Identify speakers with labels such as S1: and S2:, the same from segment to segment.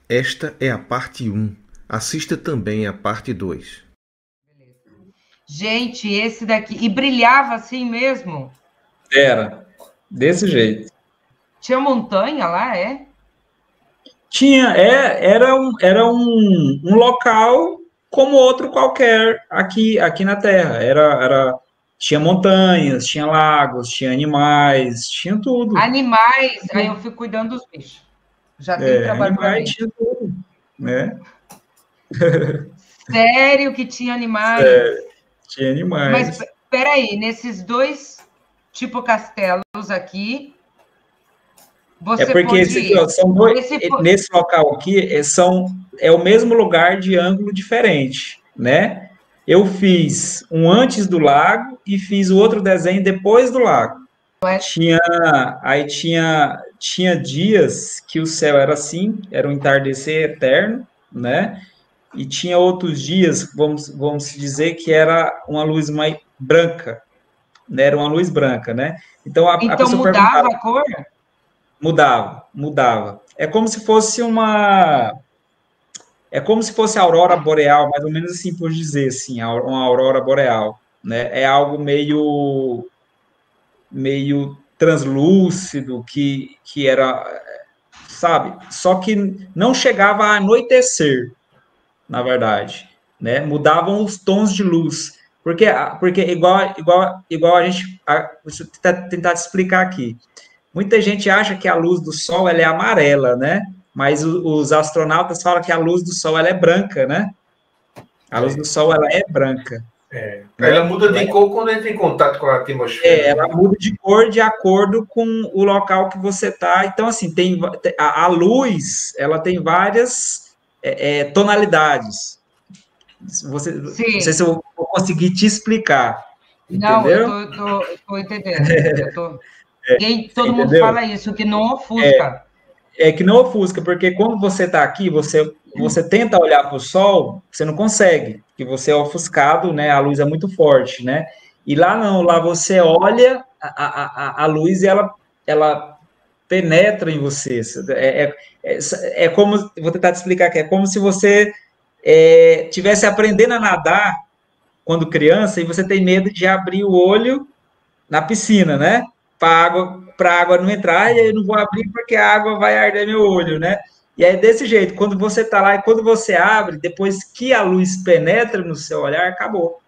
S1: Esta é a parte 1. Assista também a parte 2.
S2: Gente, esse daqui... E brilhava assim mesmo?
S3: Era, desse jeito.
S2: Tinha montanha lá, é?
S3: Tinha, era um local como outro qualquer aqui na Terra. Tinha montanhas, tinha lagos, tinha animais, tinha tudo.
S2: Animais, aí eu fico cuidando dos bichos. Já tem trabalho para
S3: Animais
S2: mim.
S3: tinha tudo, né?
S2: Sério que tinha animais?
S3: Tinha
S2: Mas
S3: animais.
S2: peraí, nesses dois tipo castelos aqui,
S3: É
S2: você
S3: porque
S2: pôde ir.
S3: são dois,
S2: Esse,
S3: nesse local aqui é o mesmo lugar de ângulo diferente, né? Eu fiz um antes do lago e fiz o outro desenho depois do lago. Tinha, tinha dias que o céu era assim, era um entardecer eterno, né? E tinha outros dias, vamos dizer, que era uma luz mais branca, né? Era uma luz branca, né? Então a
S2: então
S3: pessoa
S2: mudava
S3: perguntava,
S2: a cor?
S3: mudava. É como se fosse a aurora boreal, mais ou menos assim por dizer assim, uma aurora boreal, né? É algo meio translúcido que era, sabe? Só que não chegava a anoitecer, na verdade, né? Mudavam os tons de luz. Porque igual a gente, deixa eu tentar te explicar aqui. Muita gente acha que a luz do sol ela é amarela, né? Mas os astronautas falam que a luz do sol ela é branca, né? A luz do sol ela é branca,
S4: Ela
S3: né?
S4: muda de cor quando entra em contato com a atmosfera,
S3: Ela
S4: né?
S3: muda de cor de acordo com o local que você está. Então, assim, a luz, ela tem várias tonalidades. Não sei
S2: Sim.
S3: se eu vou conseguir te explicar,
S2: Não,
S3: entendeu?
S2: eu tô entendendo.
S3: Você
S2: Todo mundo
S3: entendeu?
S2: fala isso, que não ofusca.
S3: É que não ofusca, porque quando você está aqui, você tenta olhar para o sol, você não consegue, porque você é ofuscado, né? A luz é muito forte, né? E lá não, lá você olha a luz e ela penetra em você. É como, vou tentar te explicar aqui, é como se você tivesse aprendendo a nadar quando criança e você tem medo de abrir o olho na piscina, né? Para a água não entrar, e eu não vou abrir porque a água vai arder meu olho, né? E é desse jeito, quando você está lá e quando você abre, depois que a luz penetra no seu olhar, acabou.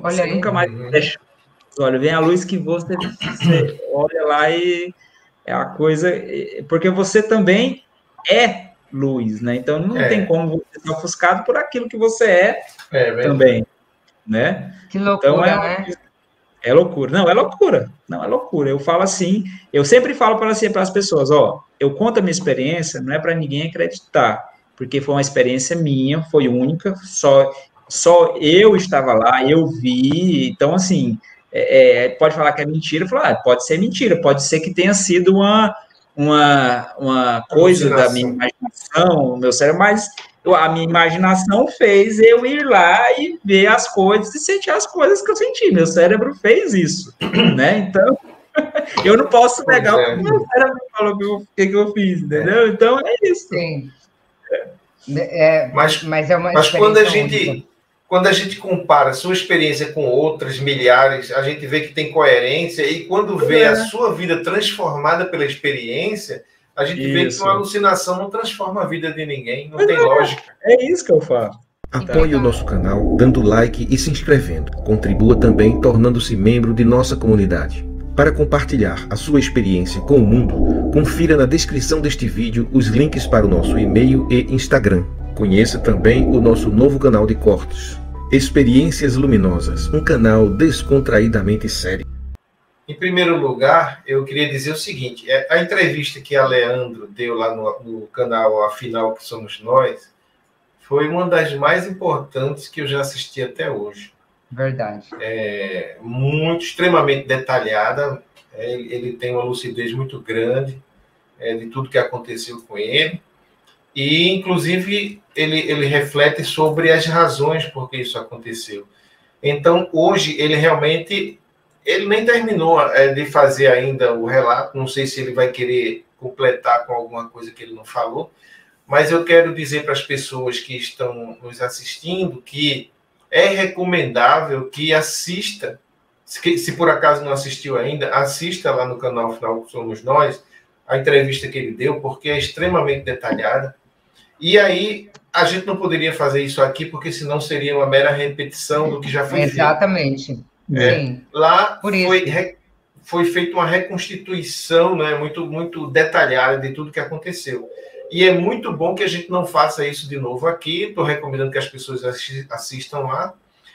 S2: Olha
S3: Você
S2: aí.
S3: nunca mais fecha os olhos. Vem a luz que você olha lá e é a coisa. Porque você também é luz, né? Então não tem
S4: É,
S3: como você ser ofuscado por aquilo que você é
S4: é verdade.
S3: também, né?
S2: Que
S3: Então
S2: loucura, né?
S3: é loucura. Não, é loucura. Não, é loucura. Eu falo assim, eu sempre falo para as pessoas, ó, eu conto a minha experiência, não é para ninguém acreditar, porque foi uma experiência minha, foi única, só eu estava lá, eu vi, então assim, pode falar que é mentira, falar, pode ser mentira, pode ser que tenha sido uma coisa da minha
S4: Alucinação.
S3: imaginação, meu cérebro, mas a minha imaginação fez eu ir lá e ver as coisas e sentir as coisas que eu senti. Meu cérebro fez isso, né? Então, eu não posso
S4: Pois
S3: negar o que
S4: é.
S3: meu cérebro falou que eu fiz, entendeu? Então, é isso.
S2: Sim.
S4: Mas,
S2: Mas é uma
S4: mas
S2: experiência única.
S4: quando a gente compara a sua experiência com outras milhares, a gente vê que tem coerência, e quando vê a sua vida transformada pela experiência, a gente vê que uma
S3: Isso.
S4: alucinação não transforma a vida de ninguém, não tem lógica.
S3: É isso que eu falo.
S1: Apoie o nosso canal dando like e se inscrevendo. Contribua também tornando-se membro de nossa comunidade. Para compartilhar a sua experiência com o mundo, confira na descrição deste vídeo os links para o nosso e-mail e Instagram. Conheça também o nosso novo canal de cortes. Experiências Luminosas, um canal descontraídamente sério.
S4: Em primeiro lugar, eu queria dizer o seguinte, a entrevista que a Leandro deu lá no canal Afinal Que Somos Nós, foi uma das mais importantes que eu já assisti até hoje.
S2: Verdade.
S4: Muito, extremamente detalhada. Ele tem uma lucidez muito grande de tudo que aconteceu com ele. E, inclusive, ele reflete sobre as razões por que isso aconteceu. Então, hoje, ele realmente... Ele nem terminou de fazer ainda o relato. Não sei se ele vai querer completar com alguma coisa que ele não falou, mas eu quero dizer para as pessoas que estão nos assistindo que é recomendável que assista, se por acaso não assistiu ainda, assista lá no canal Final Somos Nós, a entrevista que ele deu, porque é extremamente detalhada. E aí, a gente não poderia fazer isso aqui, porque senão seria uma mera repetição do que já foi feito.
S2: Exatamente. Sim.
S4: Lá foi feita uma reconstituição, né, muito detalhada de tudo que aconteceu. E é muito bom que a gente não faça isso de novo aqui. Estou recomendando que as pessoas assistam lá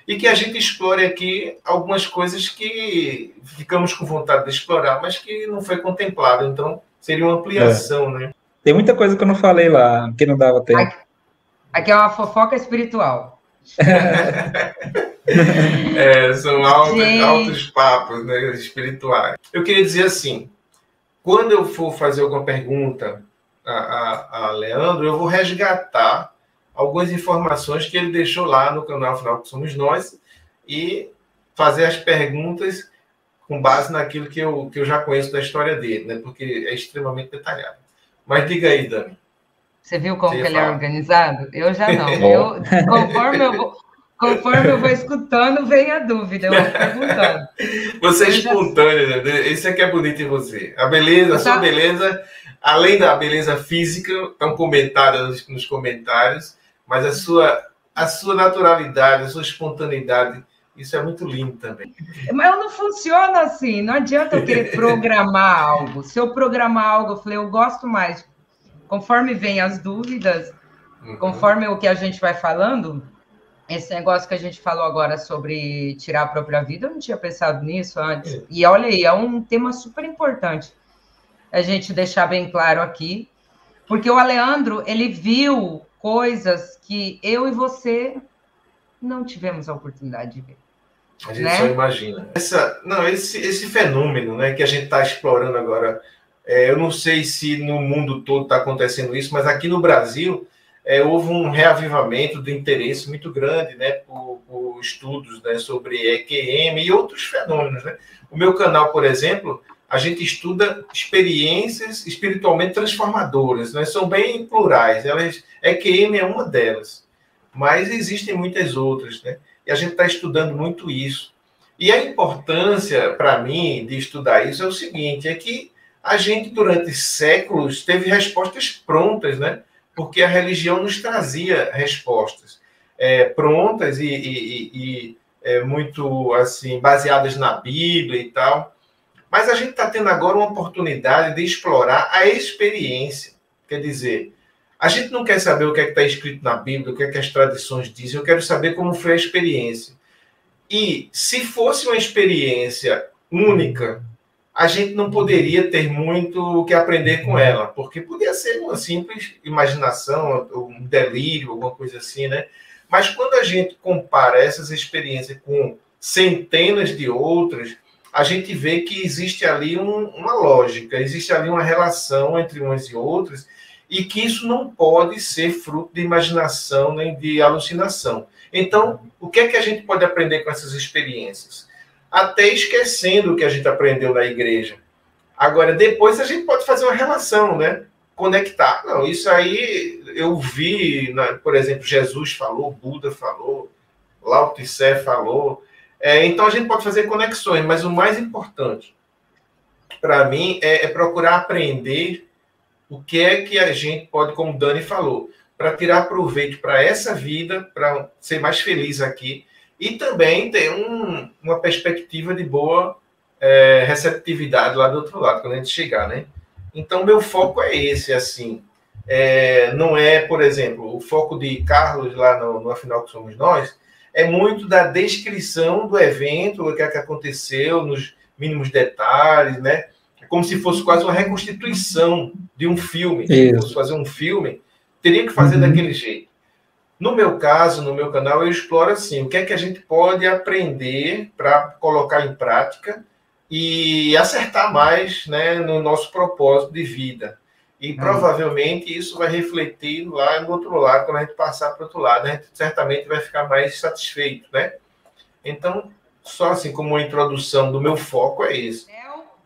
S4: e que a gente explore aqui algumas coisas que ficamos com vontade de explorar, mas que não foi contemplado. Então, seria uma ampliação, né?
S3: Tem muita coisa que eu não falei lá, que não dava tempo.
S2: Aqui é uma fofoca espiritual.
S4: São altos papos, né, espirituais. Eu queria dizer assim, quando eu for fazer alguma pergunta a Leandro, eu vou resgatar algumas informações que ele deixou lá no canal Final que Somos Nós e fazer as perguntas com base naquilo que eu já conheço da história dele, né? Porque é extremamente detalhado. Mas diga aí, Dani.
S2: Você viu como que ele é organizado? Eu já não. Conforme eu vou escutando, vem a dúvida, eu vou perguntando.
S4: Você é espontâneo, né? Isso é que é bonito em você. A beleza, a sua beleza, além da beleza física, estão comentadas nos comentários, mas a sua naturalidade, a sua espontaneidade, isso é muito lindo também.
S2: Mas eu não funciona assim, não adianta eu querer programar algo. Se eu programar algo, eu falei, eu gosto mais. Conforme vem as dúvidas, conforme o que a gente vai falando, esse negócio que a gente falou agora sobre tirar a própria vida, eu não tinha pensado nisso antes. E olha aí, é um tema super importante a gente deixar bem claro aqui, porque o Aleandro, ele viu coisas que eu e você não tivemos a oportunidade de ver.
S4: A gente só imagina. Esse fenômeno, né, que a gente está explorando agora, eu não sei se no mundo todo está acontecendo isso, mas aqui no Brasil houve um reavivamento de interesse muito grande, né, por estudos, né, sobre EQM e outros fenômenos, né? O meu canal, por exemplo, a gente estuda experiências espiritualmente transformadoras, né? São bem plurais. EQM é uma delas, mas existem muitas outras, né? E a gente está estudando muito isso. E a importância, para mim, de estudar isso é o seguinte, é que a gente, durante séculos, teve respostas prontas, né? Porque a religião nos trazia respostas prontas e muito assim baseadas na Bíblia e tal. Mas a gente está tendo agora uma oportunidade de explorar a experiência. Quer dizer, a gente não quer saber o que é que está escrito na Bíblia, o que é que as tradições dizem, eu quero saber como foi a experiência. E se fosse uma experiência única, a gente não poderia ter muito o que aprender com ela, porque podia ser uma simples imaginação, um delírio, alguma coisa assim, né? Mas quando a gente compara essas experiências com centenas de outras, a gente vê que existe ali uma lógica, existe ali uma relação entre umas e outras, e que isso não pode ser fruto de imaginação nem de alucinação. Então, o que é que a gente pode aprender com essas experiências? Até esquecendo o que a gente aprendeu na igreja. Agora, depois a gente pode fazer uma relação, né? Conectar. Não, isso aí eu vi, por exemplo, Jesus falou, Buda falou, Lao Tse falou. Então a gente pode fazer conexões, mas o mais importante para mim é procurar aprender o que é que a gente pode, como o Dani falou, para tirar proveito para essa vida, para ser mais feliz aqui, e também ter uma perspectiva de boa receptividade lá do outro lado, quando a gente chegar, né? Então, meu foco é esse, assim. Não é, por exemplo, o foco de Carlos lá no Afinal que Somos Nós, é muito da descrição do evento, o que é que aconteceu, nos mínimos detalhes, né? É como se fosse quase uma reconstituição de um filme. Se fosse fazer um filme, teria que fazer daquele jeito. No meu caso, no meu canal, eu exploro assim, o que é que a gente pode aprender para colocar em prática e acertar mais, né, no nosso propósito de vida. E provavelmente isso vai refletir lá no outro lado, quando a gente passar para o outro lado, a gente certamente vai ficar mais satisfeito, né? Então, só assim como uma introdução do meu foco é esse.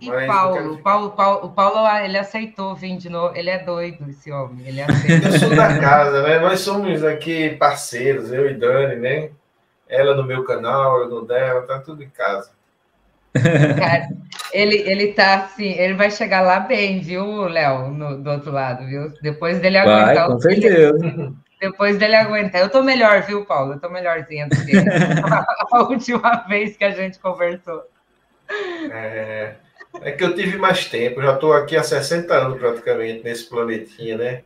S2: E Paulo, ele aceitou vir de novo. Ele é doido, esse homem. Ele aceita.
S4: Eu sou da casa, né? Nós somos aqui parceiros, eu e Dani, né? Ela no meu canal, eu no dela, tá tudo em casa.
S2: Cara, ele tá assim, ele vai chegar lá bem, viu, Léo, do outro lado, viu? Depois dele aguentar.
S3: Vai, com certeza.
S2: Depois dele aguentar. Eu tô melhor, viu, Paulo? Eu tô melhorzinha do que a última vez que a gente conversou.
S4: É que eu tive mais tempo, já estou aqui há 60 anos praticamente nesse planetinha, né?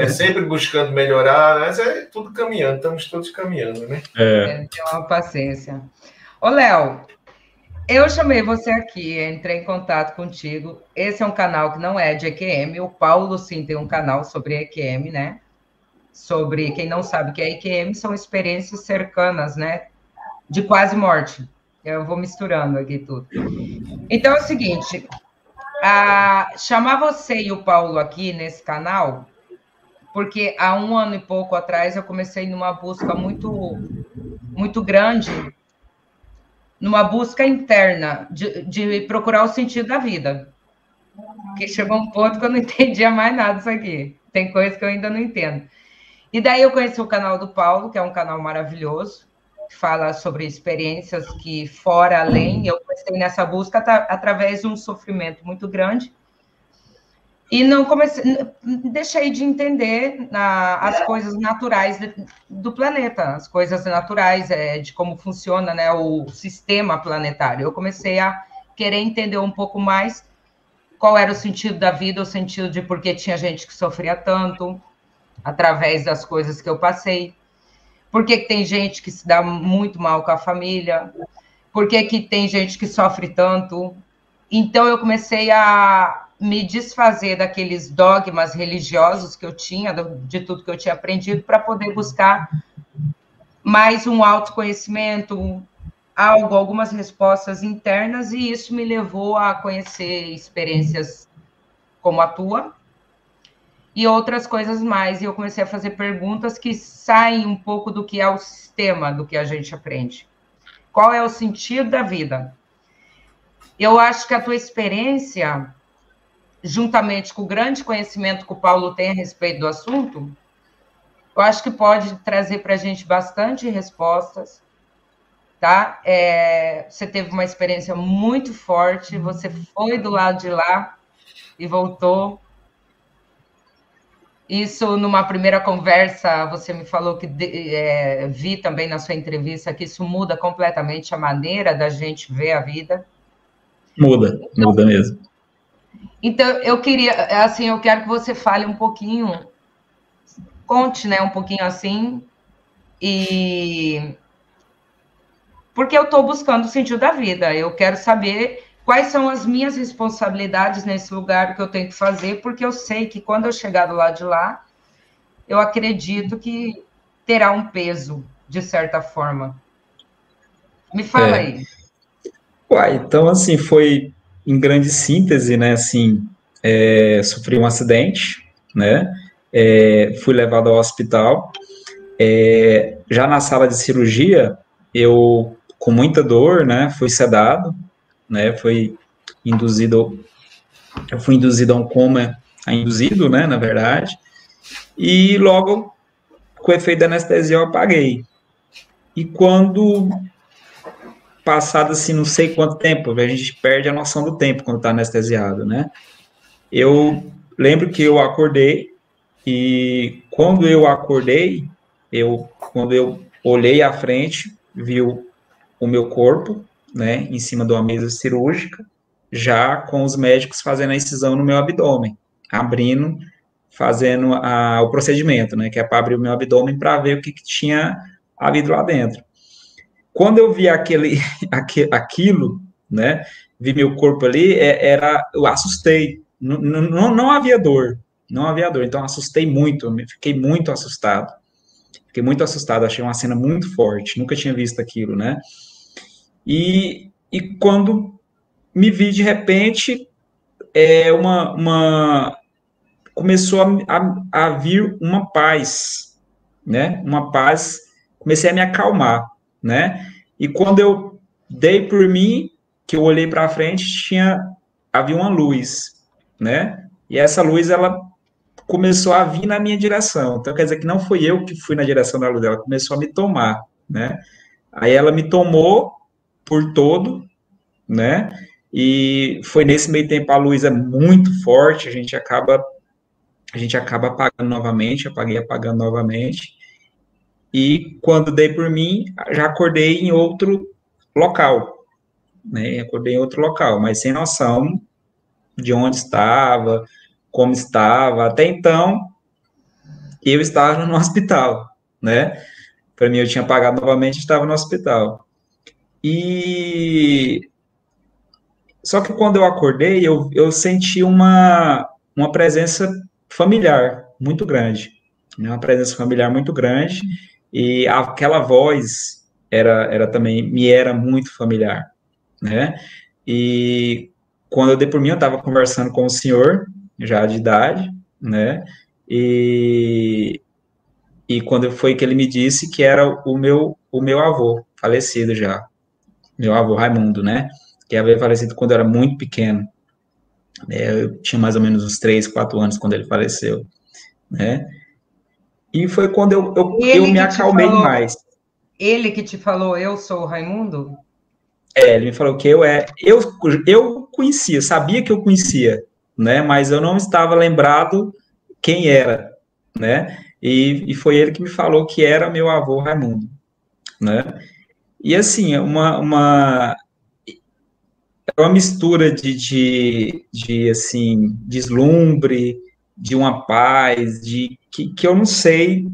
S4: Sempre buscando melhorar, mas é tudo caminhando, estamos todos caminhando, né?
S2: Tem uma paciência. Ô, Léo, eu chamei você aqui, entrei em contato contigo. Esse é um canal que não é de EQM, o Paulo sim tem um canal sobre EQM, né? Sobre, quem não sabe o que é EQM, são experiências cercanas, né? De quase morte. Eu vou misturando aqui tudo. Então é o seguinte, chamar você e o Paulo aqui nesse canal, porque há 1 ano e pouco atrás eu comecei numa busca muito grande, numa busca interna de procurar o sentido da vida. Porque chegou um ponto que eu não entendia mais nada disso aqui. Tem coisa que eu ainda não entendo. E daí eu conheci o canal do Paulo, que é um canal maravilhoso, que fala sobre experiências que fora, além. Eu comecei nessa busca através de um sofrimento muito grande. E deixei de entender as coisas naturais do planeta, as coisas naturais de como funciona, né, o sistema planetário. Eu comecei a querer entender um pouco mais qual era o sentido da vida, o sentido de por que tinha gente que sofria tanto, através das coisas que eu passei. Por que tem gente que se dá muito mal com a família? Por que tem gente que sofre tanto? Então, eu comecei a me desfazer daqueles dogmas religiosos que eu tinha, de tudo que eu tinha aprendido, para poder buscar mais um autoconhecimento, algumas respostas internas, e isso me levou a conhecer experiências como a tua, e outras coisas mais, e eu comecei a fazer perguntas que saem um pouco do que é o sistema, do que a gente aprende. Qual é o sentido da vida? Eu acho que a tua experiência, juntamente com o grande conhecimento que o Paulo tem a respeito do assunto, eu acho que pode trazer para a gente bastante respostas, tá? Você teve uma experiência muito forte, você foi do lado de lá e voltou. Isso, numa primeira conversa, você me falou que vi também na sua entrevista que isso muda completamente a maneira da gente ver a vida.
S3: Muda mesmo.
S2: Então, eu quero que você fale um pouquinho, conte, né, um pouquinho assim, porque eu estou buscando o sentido da vida, eu quero saber quais são as minhas responsabilidades nesse lugar que eu tenho que fazer, porque eu sei que quando eu chegar do lado de lá, eu acredito que terá um peso, de certa forma. Me fala aí.
S3: Uai, então, assim, foi em grande síntese, né, assim, sofri um acidente, né, fui levado ao hospital, já na sala de cirurgia, eu, com muita dor, né, fui sedado, né, eu fui induzido a um coma, induzido, né, na verdade, e logo, com o efeito da anestesia, eu apaguei. E quando, passado, assim, não sei quanto tempo, a gente perde a noção do tempo quando está anestesiado, né, eu lembro que eu acordei, e quando eu acordei, quando eu olhei à frente, vi o meu corpo, né, em cima de uma mesa cirúrgica, já com os médicos fazendo a incisão no meu abdômen, fazendo o procedimento, né, que é para abrir o meu abdômen para ver o que tinha havido lá dentro. Quando eu vi aquilo, né, vi meu corpo ali, eu assustei, não havia dor, então assustei muito, fiquei muito assustado, achei uma cena muito forte, nunca tinha visto aquilo, né, e quando me vi de repente, começou a vir uma paz, né, comecei a me acalmar, né, e quando eu dei por mim, que eu olhei para frente, havia uma luz, né? E essa luz, ela começou a vir na minha direção. Então, quer dizer que não fui eu que fui na direção da luz, ela começou a me tomar, né? Aí ela me tomou por todo, né? E foi nesse meio tempo, a luz é muito forte, a gente acaba apagando novamente, apaguei apagando novamente. E quando dei por mim, já acordei em outro local, né? Acordei em outro local, mas sem noção de onde estava, como estava. Até então, eu estava no hospital, né? Para mim, eu tinha apagado novamente, estava no hospital. E só que quando eu acordei, eu senti uma presença familiar muito grande, né? Uma presença familiar muito grande, e aquela voz era também, me era muito familiar, né? E quando eu dei por mim, eu estava conversando com o senhor, já de idade, né? E, e quando foi que ele me disse que era o meu avô, falecido já, meu avô Raimundo, né? Que havia falecido quando eu era muito pequeno. Eu tinha mais ou menos uns 3, 4 anos quando ele faleceu, né? E foi quando eu me acalmei mais.
S2: Ele que te falou, eu sou o Raimundo?
S3: Ele me falou que eu conhecia, sabia que eu conhecia, né? Mas eu não estava lembrado quem era, né? E foi ele que me falou que era meu avô Raimundo, né? E assim, é uma mistura de assim, deslumbre, de uma paz, que eu não sei,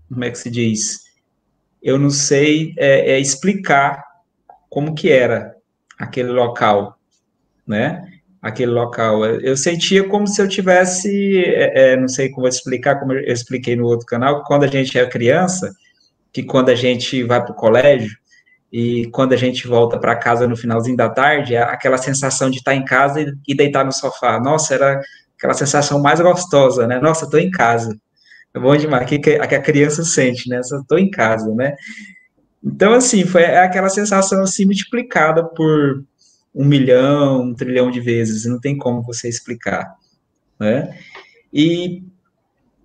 S3: como é que se diz? Eu não sei explicar como que era aquele local, né? Aquele local. Eu sentia como se eu tivesse, não sei como explicar, como eu expliquei no outro canal, quando a gente é criança, que quando a gente vai para o colégio, e quando a gente volta para casa no finalzinho da tarde, é aquela sensação de estar em casa e deitar no sofá. Nossa, era aquela sensação mais gostosa, né? Nossa, estou em casa. É bom demais, que a criança sente, né? Estou em casa, né? Então, assim, foi aquela sensação assim multiplicada por 1 milhão, 1 trilhão de vezes. Não tem como você explicar, né? E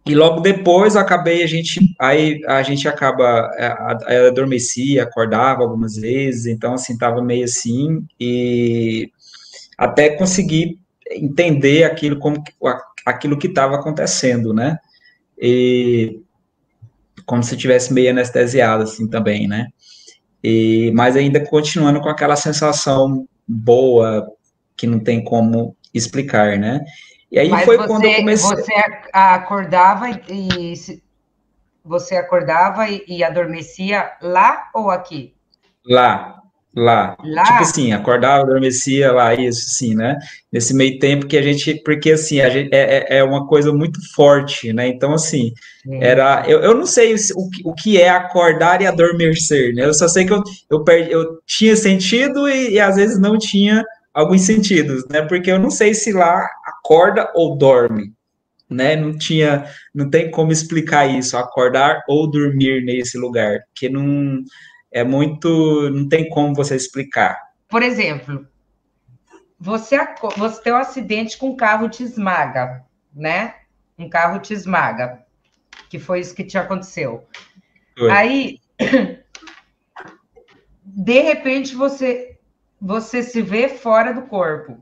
S3: logo depois aí a gente acaba, eu adormecia, acordava algumas vezes, então assim, tava meio assim, e até conseguir entender aquilo que estava acontecendo, né? E como se tivesse meio anestesiado assim também, né? Mas ainda continuando com aquela sensação boa que não tem como explicar, né? E aí foi quando eu comecei.
S2: Você acordava e adormecia lá ou aqui?
S3: Lá. Tipo assim, acordava, adormecia lá, isso sim, né? Nesse meio tempo que a gente, porque assim, a gente, é uma coisa muito forte, né? Então, assim, eu não sei o que é acordar e adormecer, né? Eu só sei que eu tinha sentido e às vezes não tinha alguns sentidos, né? Porque eu não sei se lá acorda ou dorme, né? Não tem como explicar isso, acordar ou dormir nesse lugar, porque não tem como você explicar.
S2: Por exemplo, você tem um acidente com um carro te esmaga, né? Um carro te esmaga, que foi isso que te aconteceu. Foi. Aí, de repente, você se vê fora do corpo.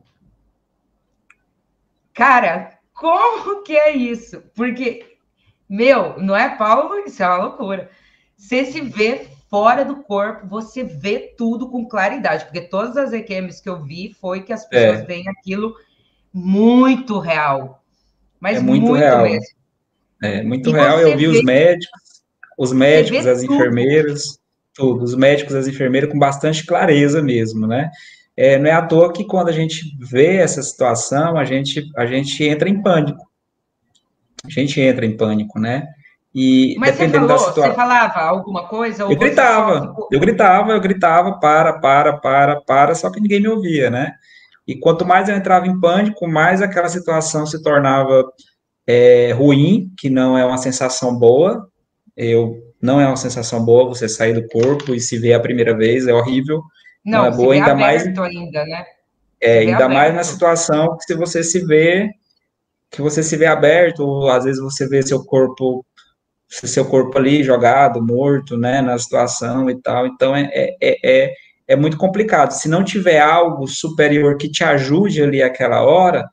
S2: Cara, como que é isso? Porque, não é Paulo, isso é uma loucura. Você se vê fora do corpo, você vê tudo com claridade, porque todas as EQMs que eu vi foi que as pessoas veem aquilo muito real. Mas muito
S3: real.
S2: Mesmo.
S3: É muito real. Eu vi os médicos, as enfermeiras, tudo, os médicos, as enfermeiras com bastante clareza mesmo, né? Não é à toa que quando a gente vê essa situação, a gente entra em pânico. A gente entra em pânico, né? E
S2: mas dependendo da situação, você falava alguma coisa? Ou
S3: eu gritava, para, só que ninguém me ouvia, né? E quanto mais eu entrava em pânico, mais aquela situação se tornava ruim, que não é uma sensação boa. Não é uma sensação boa você sair do corpo e se ver a primeira vez, é horrível. Não é
S2: se
S3: boa,
S2: vê
S3: ainda mais,
S2: aberto ainda, né? Se vê
S3: ainda mais na
S2: aberto.
S3: situação que se você se vê, que você se vê aberto, ou às vezes você vê seu corpo ali jogado, morto, né, na situação e tal. Então é muito complicado. Se não tiver algo superior que te ajude ali aquela hora,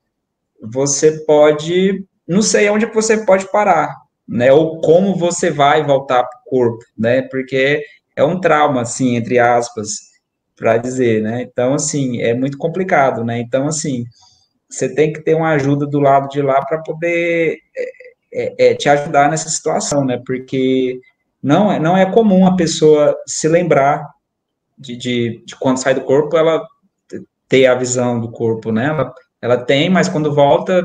S3: você pode, não sei onde que você pode parar, né? Ou como você vai voltar para o corpo, né? Porque é um trauma, assim, entre aspas, para dizer, né? Então, assim, é muito complicado, né? Então, assim, você tem que ter uma ajuda do lado de lá para poder te ajudar nessa situação, né? Porque não é comum a pessoa se lembrar de quando sai do corpo, ela ter a visão do corpo, né? Ela tem, mas quando volta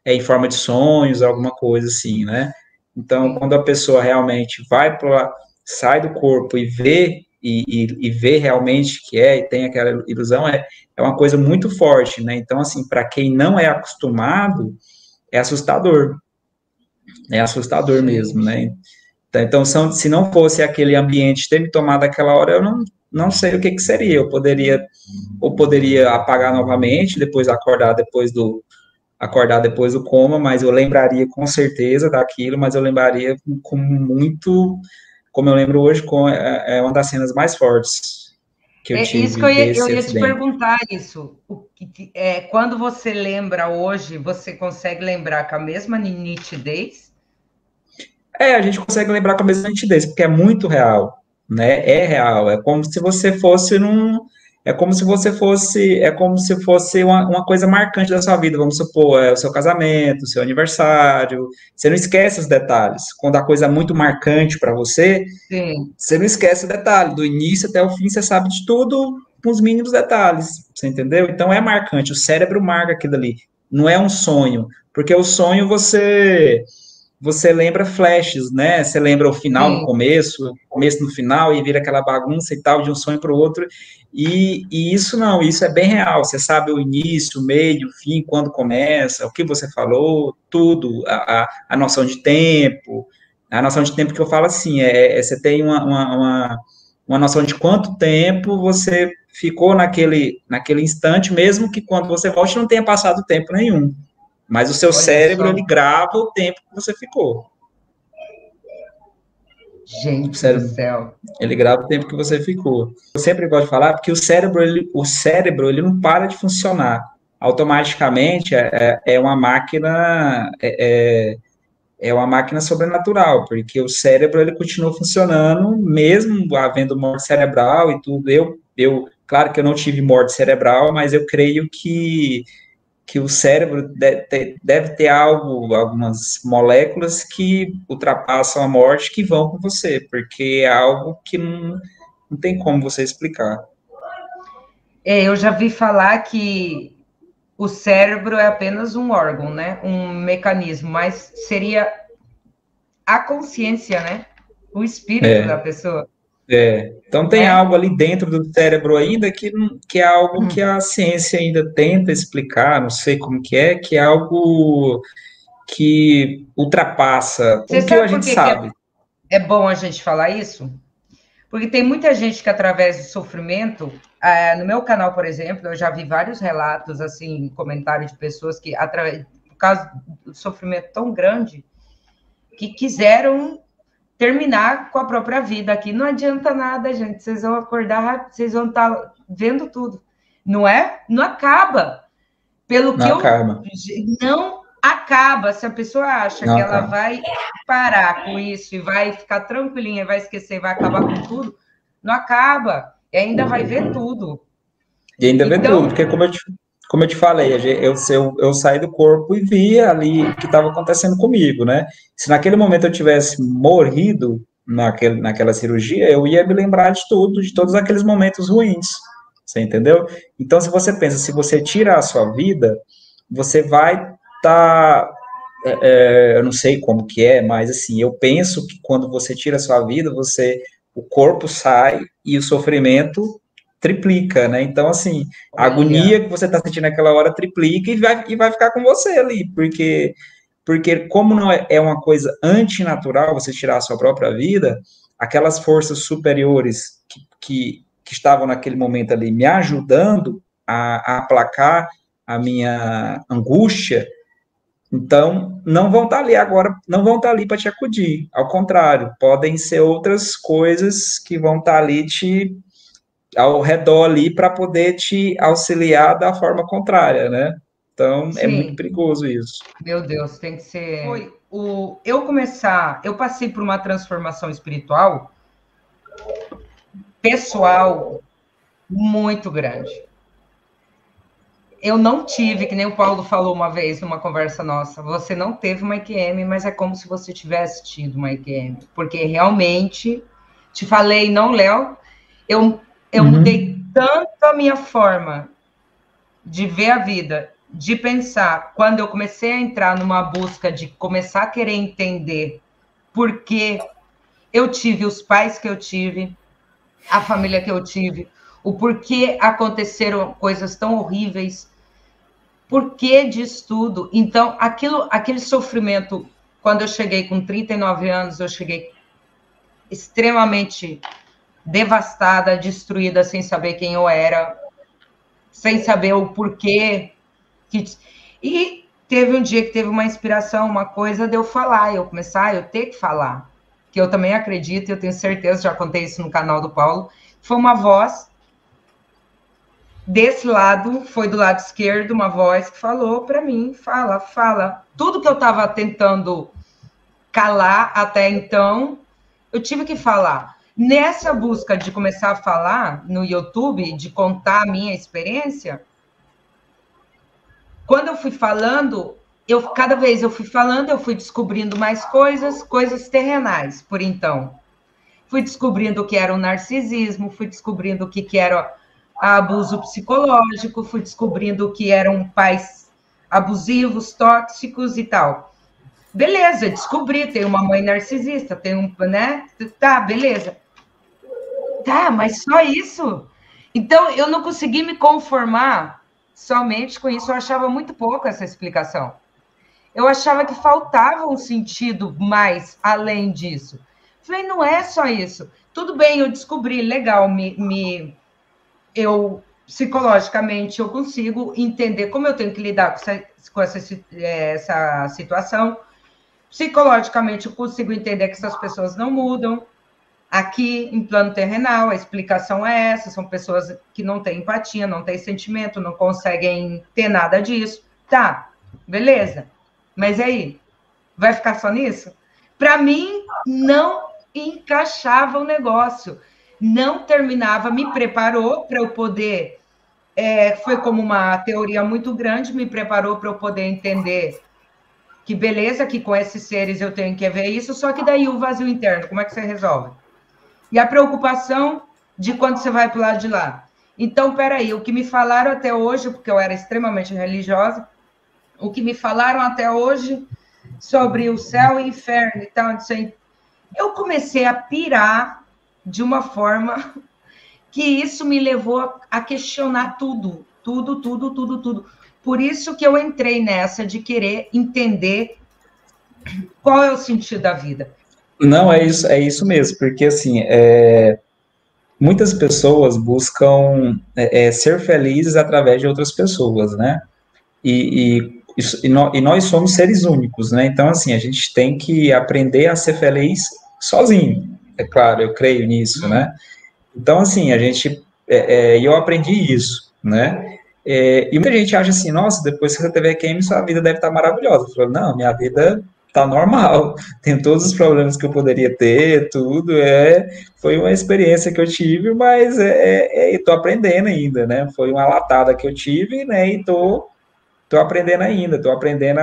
S3: é em forma de sonhos, alguma coisa assim, né? Então, quando a pessoa realmente vai para sai do corpo e vê e vê realmente que e tem aquela ilusão, é uma coisa muito forte, né? Então, assim, para quem não é acostumado, é assustador. É assustador mesmo,
S2: Gente.
S3: né? Então, se não fosse aquele ambiente ter me tomado aquela hora, eu não sei o que seria. Eu poderia apagar novamente, depois acordar depois do coma, mas eu lembraria com certeza daquilo, mas eu lembraria com muito, como eu lembro hoje, é uma das cenas mais fortes que eu
S2: É isso que
S3: tive
S2: eu
S3: desse
S2: ia te
S3: acidente.
S2: perguntar isso. Quando você lembra hoje, você consegue lembrar com a mesma nitidez?
S3: A gente consegue lembrar com a mesma nitidez, porque é muito real, né? É real, é como se você fosse é como se fosse uma coisa marcante da sua vida, vamos supor, o seu casamento, o seu aniversário, você não esquece os detalhes. Quando a coisa é muito marcante para você,
S2: Sim.
S3: você não esquece o detalhe, do início até o fim você sabe de tudo com os mínimos detalhes, você entendeu? Então é marcante, o cérebro marca aquilo ali, não é um sonho, porque o sonho você lembra flashes, né? Você lembra o final no
S2: Sim.
S3: começo, o começo no final, e vira aquela bagunça e tal, de um sonho para o outro. E isso não, isso é bem real. Você sabe o início, o meio, o fim, quando começa, o que você falou, tudo, a noção de tempo. A noção de tempo que eu falo assim, você tem uma noção de quanto tempo você ficou naquele instante, mesmo que quando você volte não tenha passado tempo nenhum. Mas o seu
S2: Olha
S3: cérebro,
S2: só.
S3: ele grava o tempo que você ficou. O
S2: Gente do
S3: cérebro,
S2: céu.
S3: ele grava o tempo que você ficou. Eu sempre gosto de falar porque o cérebro, ele não para de funcionar. Automaticamente é uma máquina, é uma máquina sobrenatural, porque o cérebro, ele continua funcionando, mesmo havendo morte cerebral e tudo. Claro que eu não tive morte cerebral, mas eu creio que o cérebro deve ter algumas moléculas que ultrapassam a morte que vão com você, porque é algo que não tem como você explicar.
S2: Eu já vi falar que o cérebro é apenas um órgão, né? Um mecanismo, mas seria a consciência, né? O espírito da
S3: É,
S2: pessoa,
S3: então tem
S2: né?
S3: algo ali dentro do cérebro ainda que é algo que a ciência ainda tenta explicar, não sei como que é algo que ultrapassa
S2: Você
S3: o que a
S2: sabe por
S3: gente
S2: que
S3: sabe.
S2: é bom a gente falar isso? Porque tem muita gente que, através do sofrimento, no meu canal, por exemplo, eu já vi vários relatos, assim, comentários de pessoas que, por causa do sofrimento tão grande, que quiseram terminar com a própria vida aqui. Não adianta nada, gente. Vocês vão acordar, vocês vão estar vendo tudo. Não é? Não acaba. Pelo que
S3: Não
S2: eu.
S3: acaba,
S2: Não acaba. Se a pessoa acha
S3: não
S2: que ela
S3: acaba.
S2: vai parar com isso e vai ficar tranquilinha, vai esquecer, vai acabar com tudo, não acaba. E ainda vai ver tudo.
S3: E ainda vê tudo,
S2: Então,
S3: porque como eu te falei, eu saí do corpo e vi ali o que estava acontecendo comigo, né? Se naquele momento eu tivesse morrido naquela cirurgia, eu ia me lembrar de tudo, de todos aqueles momentos ruins, você entendeu? Então, se você pensa, se você tira a sua vida, você vai estar, eu não sei como que é, mas assim, eu penso que quando você tira a sua vida, o corpo sai e o sofrimento triplica, né? Então, assim, a agonia
S2: olha,
S3: que você está sentindo naquela hora triplica e vai ficar com você ali, porque como não é uma coisa antinatural você tirar a sua própria vida, aquelas forças superiores que que estavam naquele momento ali me ajudando a aplacar a minha angústia, então não vão estar ali agora, não vão estar ali para te acudir. Ao contrário, podem ser outras coisas que vão estar ali ao redor ali para poder te auxiliar da forma contrária, né? Então, é muito perigoso isso.
S2: Meu Deus, tem que ser... Eu passei por uma transformação espiritual, pessoal, muito grande. Eu não tive, que nem o Paulo falou uma vez numa conversa nossa, você não teve uma IQM, mas é como se você tivesse tido uma IQM, porque realmente, te falei, não, Léo, eu mudei tanto a minha forma de ver a vida, de pensar, quando eu comecei a entrar numa busca de começar a querer entender por que eu tive os pais que eu tive, a família que eu tive, o porquê aconteceram coisas tão horríveis, porquê disso tudo. Então, aquele sofrimento, quando eu cheguei com 39 anos, eu cheguei extremamente devastada, destruída, sem saber quem eu era, sem saber o porquê. E teve um dia que teve uma inspiração, uma coisa de eu falar, eu começar, eu ter que falar, que eu também acredito, e eu tenho certeza, já contei isso no canal do Paulo, foi uma voz desse lado, foi do lado esquerdo, uma voz que falou para mim, fala. Tudo que eu estava tentando calar até então, eu tive que falar. Nessa busca de começar a falar no YouTube, de contar a minha experiência, quando eu fui falando, cada vez eu fui falando, eu fui descobrindo mais coisas terrenais, por então. Fui descobrindo o que era o narcisismo, fui descobrindo o que era abuso psicológico, fui descobrindo o que eram pais abusivos, tóxicos e tal. Beleza, descobri, tem uma mãe narcisista, tem né? Tá, beleza. Tá, mas só isso? Então, eu não consegui me conformar somente com isso, eu achava muito pouco essa explicação. Eu achava que faltava um sentido mais além disso. Falei, não é só isso. Tudo bem, eu descobri, legal, eu psicologicamente eu consigo entender como eu tenho que lidar com essa situação. Psicologicamente eu consigo entender que essas pessoas não mudam. Aqui, em plano terrenal, a explicação é essa, são pessoas que não têm empatia, não têm sentimento, não conseguem ter nada disso. Tá, beleza. Mas aí, vai ficar só nisso? Para mim, não encaixava o negócio. Não terminava, me preparou para eu poder... foi como uma teoria muito grande, me preparou para eu poder entender que beleza, que com esses seres eu tenho que ver isso, só que daí o vazio interno, como é que você resolve? E a preocupação de quando você vai para o lado de lá. Então, peraí, o que me falaram até hoje, porque eu era extremamente religiosa, o que me falaram até hoje sobre o céu e o inferno e tal, eu comecei a pirar de uma forma que isso me levou a questionar tudo. Por isso que eu entrei nessa de querer entender qual é o sentido da vida.
S3: Não, é isso mesmo, porque assim, muitas pessoas buscam ser felizes através de outras pessoas, né? E nós somos seres únicos, né? Então, assim, a gente tem que aprender a ser feliz sozinho. É claro, eu creio nisso, né? Então, assim, eu aprendi isso, né? E muita gente acha assim, nossa, depois que você teve EQM, sua vida deve estar maravilhosa. Eu falo, não, minha vida tá normal, tem todos os problemas que eu poderia ter, tudo, foi uma experiência que eu tive, mas tô aprendendo ainda, né? Foi uma latada que eu tive, né? E tô aprendendo ainda, tô aprendendo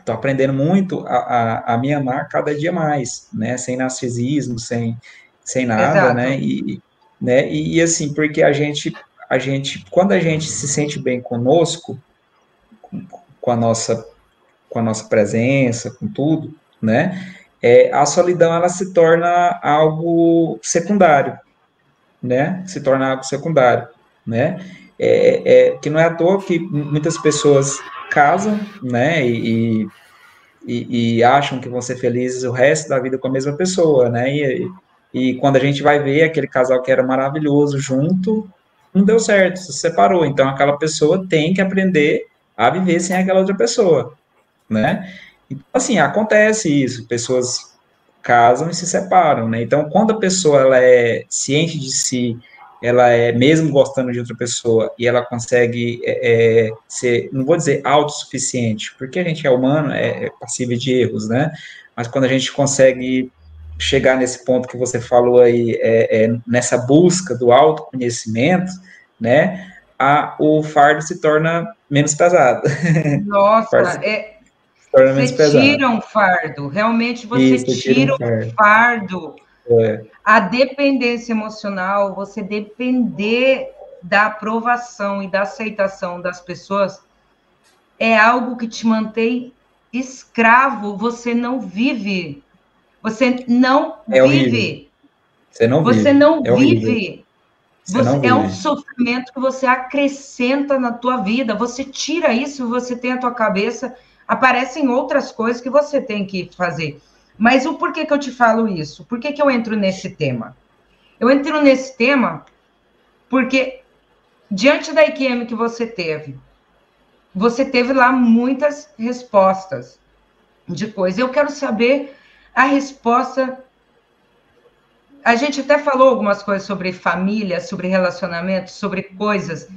S3: tô aprendendo muito a me amar cada dia mais, né? Sem narcisismo, sem nada, né? E assim, porque a gente, quando a gente se sente bem conosco, com a nossa presença, com tudo, né? A solidão, ela se torna algo secundário, né? Se torna algo secundário, né? Que não é à toa que muitas pessoas casam, né? E acham que vão ser felizes o resto da vida com a mesma pessoa, né? E E quando a gente vai ver, aquele casal que era maravilhoso junto, não deu certo, se separou. Então, aquela pessoa tem que aprender a viver sem aquela outra pessoa, né? Então, assim, acontece isso, pessoas casam e se separam, né? Então, quando a pessoa ela é ciente de si, ela é mesmo gostando de outra pessoa e ela consegue ser, não vou dizer autossuficiente, porque a gente é humano, é passível de erros, né? Mas quando a gente consegue chegar nesse ponto que você falou aí, nessa busca do autoconhecimento, né? O fardo se torna menos pesado.
S2: Nossa,
S3: Torna
S2: você
S3: menos pesado.
S2: tira um fardo, realmente você
S3: Isso, tira um
S2: tira um
S3: fardo.
S2: fardo.
S3: É.
S2: A dependência emocional, você depender da aprovação e da aceitação das pessoas, é algo que te mantém escravo, você não vive. Você não vive.
S3: Você não vive.
S2: Você não
S3: é horrível.
S2: vive.
S3: Você não vive.
S2: É um sofrimento que você acrescenta na tua vida. Você tira isso, você tem a tua cabeça, aparecem outras coisas que você tem que fazer. Mas o porquê que eu te falo isso? Por que eu entro nesse tema? Eu entro nesse tema porque, diante da IQM que você teve lá muitas respostas de coisas. Eu quero saber a resposta. A gente até falou algumas coisas sobre família, sobre relacionamento, sobre coisas.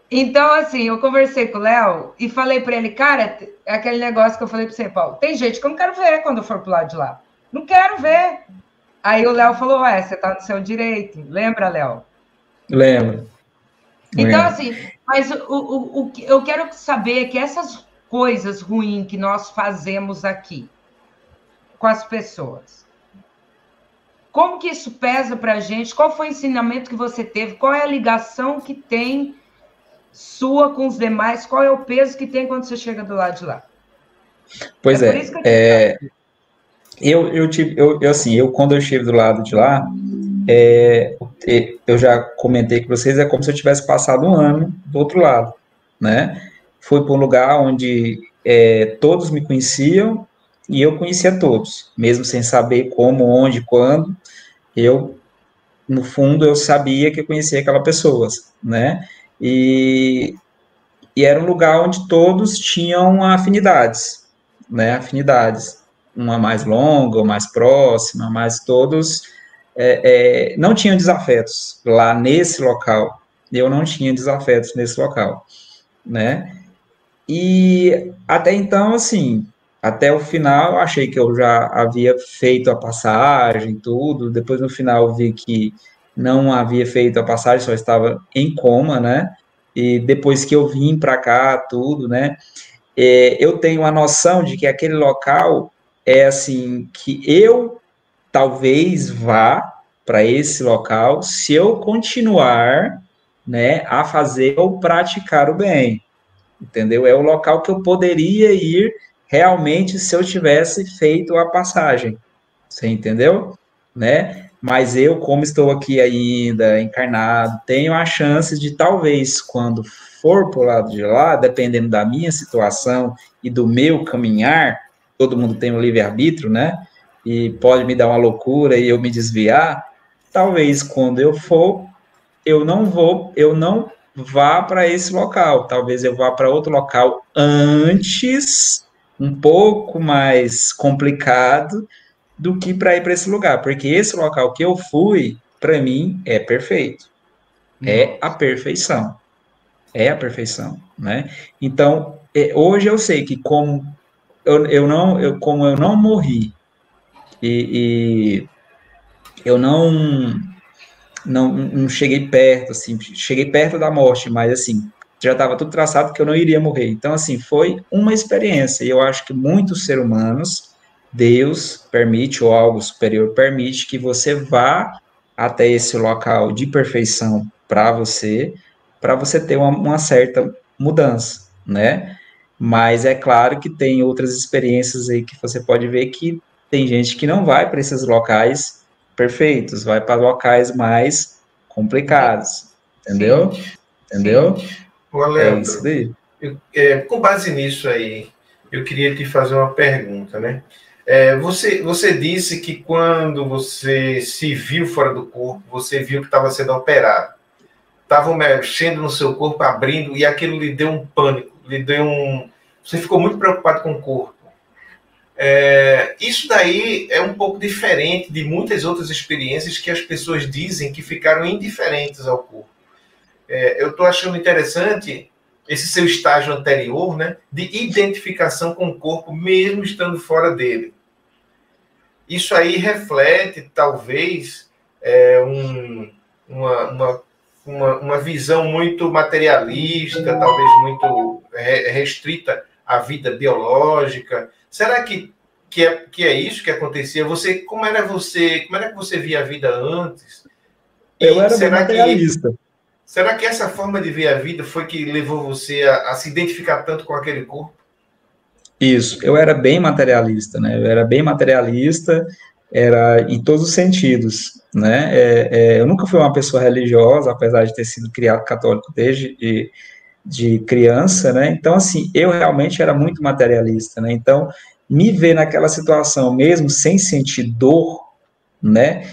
S2: Então, assim, eu conversei com o Léo e falei para ele, cara, é aquele negócio que eu falei para você, Paulo, tem gente que eu não quero ver quando eu for pro lado de lá. Não quero ver. Aí o Léo falou, você tá no seu direito. Lembra, Léo?
S3: Lembro.
S2: Então, assim, mas o que eu quero saber é que essas coisas ruins que nós fazemos aqui com as pessoas, como que isso pesa para a gente? Qual foi o ensinamento que você teve? Qual é a ligação que tem sua com os demais? Qual é o peso que tem quando você chega do lado de lá?
S3: Pois eu quando eu estive do lado de lá, eu já comentei com vocês, é como se eu tivesse passado um ano do outro lado, né? Fui para um lugar onde todos me conheciam e eu conhecia todos, mesmo sem saber como, onde, quando. No fundo, eu sabia que eu conhecia aquelas pessoas, né? E era um lugar onde todos tinham afinidades, né? Afinidades, uma mais longa, ou mais próxima, mas todos não tinham desafetos lá nesse local. Eu não tinha desafetos nesse local, né? E até então, assim, até o final, eu achei que eu já havia feito a passagem, tudo. Depois, no final, eu vi que não havia feito a passagem, só estava em coma, né? E depois que eu vim para cá, tudo, né? Eu tenho a noção de que aquele local é assim, que eu talvez vá para esse local se eu continuar, né, a fazer ou praticar o bem. Entendeu? É o local que eu poderia ir realmente se eu tivesse feito a passagem. Você entendeu? Né? Mas eu, como estou aqui ainda encarnado, tenho a chance de talvez, quando for para o lado de lá, dependendo da minha situação e do meu caminhar, todo mundo tem um livre-arbítrio, né? E pode me dar uma loucura e eu me desviar. Talvez quando eu for, eu não vá para esse local. Talvez eu vá para outro local antes, um pouco mais complicado do que para ir para esse lugar, porque esse local que eu fui, para mim, é perfeito. É a perfeição. É a perfeição, né? Então, hoje eu sei que como eu não morri e eu não cheguei perto, assim, cheguei perto da morte, mas assim, já estava tudo traçado que eu não iria morrer. Então, assim, foi uma experiência, e eu acho que muitos seres humanos, Deus permite, ou algo superior permite, que você vá até esse local de perfeição para você ter uma certa mudança, né? Mas é claro que tem outras experiências aí que você pode ver que tem gente que não vai para esses locais perfeitos, vai para locais mais complicados, entendeu?
S4: Sim.
S3: Entendeu?
S4: Sim. Ô, Leandro,
S3: isso daí.
S4: Com base nisso aí, eu queria te fazer uma pergunta, né? Você disse que quando você se viu fora do corpo, você viu que estava sendo operado. Estavam mexendo no seu corpo, abrindo, e aquilo lhe deu um pânico, Você ficou muito preocupado com o corpo. Isso daí é um pouco diferente de muitas outras experiências que as pessoas dizem que ficaram indiferentes ao corpo. Eu estou achando interessante esse seu estágio anterior, né, de identificação com o corpo, mesmo estando fora dele. Isso aí reflete, talvez, uma visão muito materialista, talvez muito restrita à vida biológica. Será que é isso que acontecia? Como era que você via a vida antes?
S3: Eu era bem materialista.
S4: Será que essa forma de ver a vida foi que levou você a se identificar tanto com aquele corpo?
S3: Isso, eu era bem materialista, né? Eu era bem materialista, era em todos os sentidos, né? Eu nunca fui uma pessoa religiosa, apesar de ter sido criado católico desde de criança, né? Então, assim, eu realmente era muito materialista, né? Então, me ver naquela situação, mesmo sem sentir dor, né?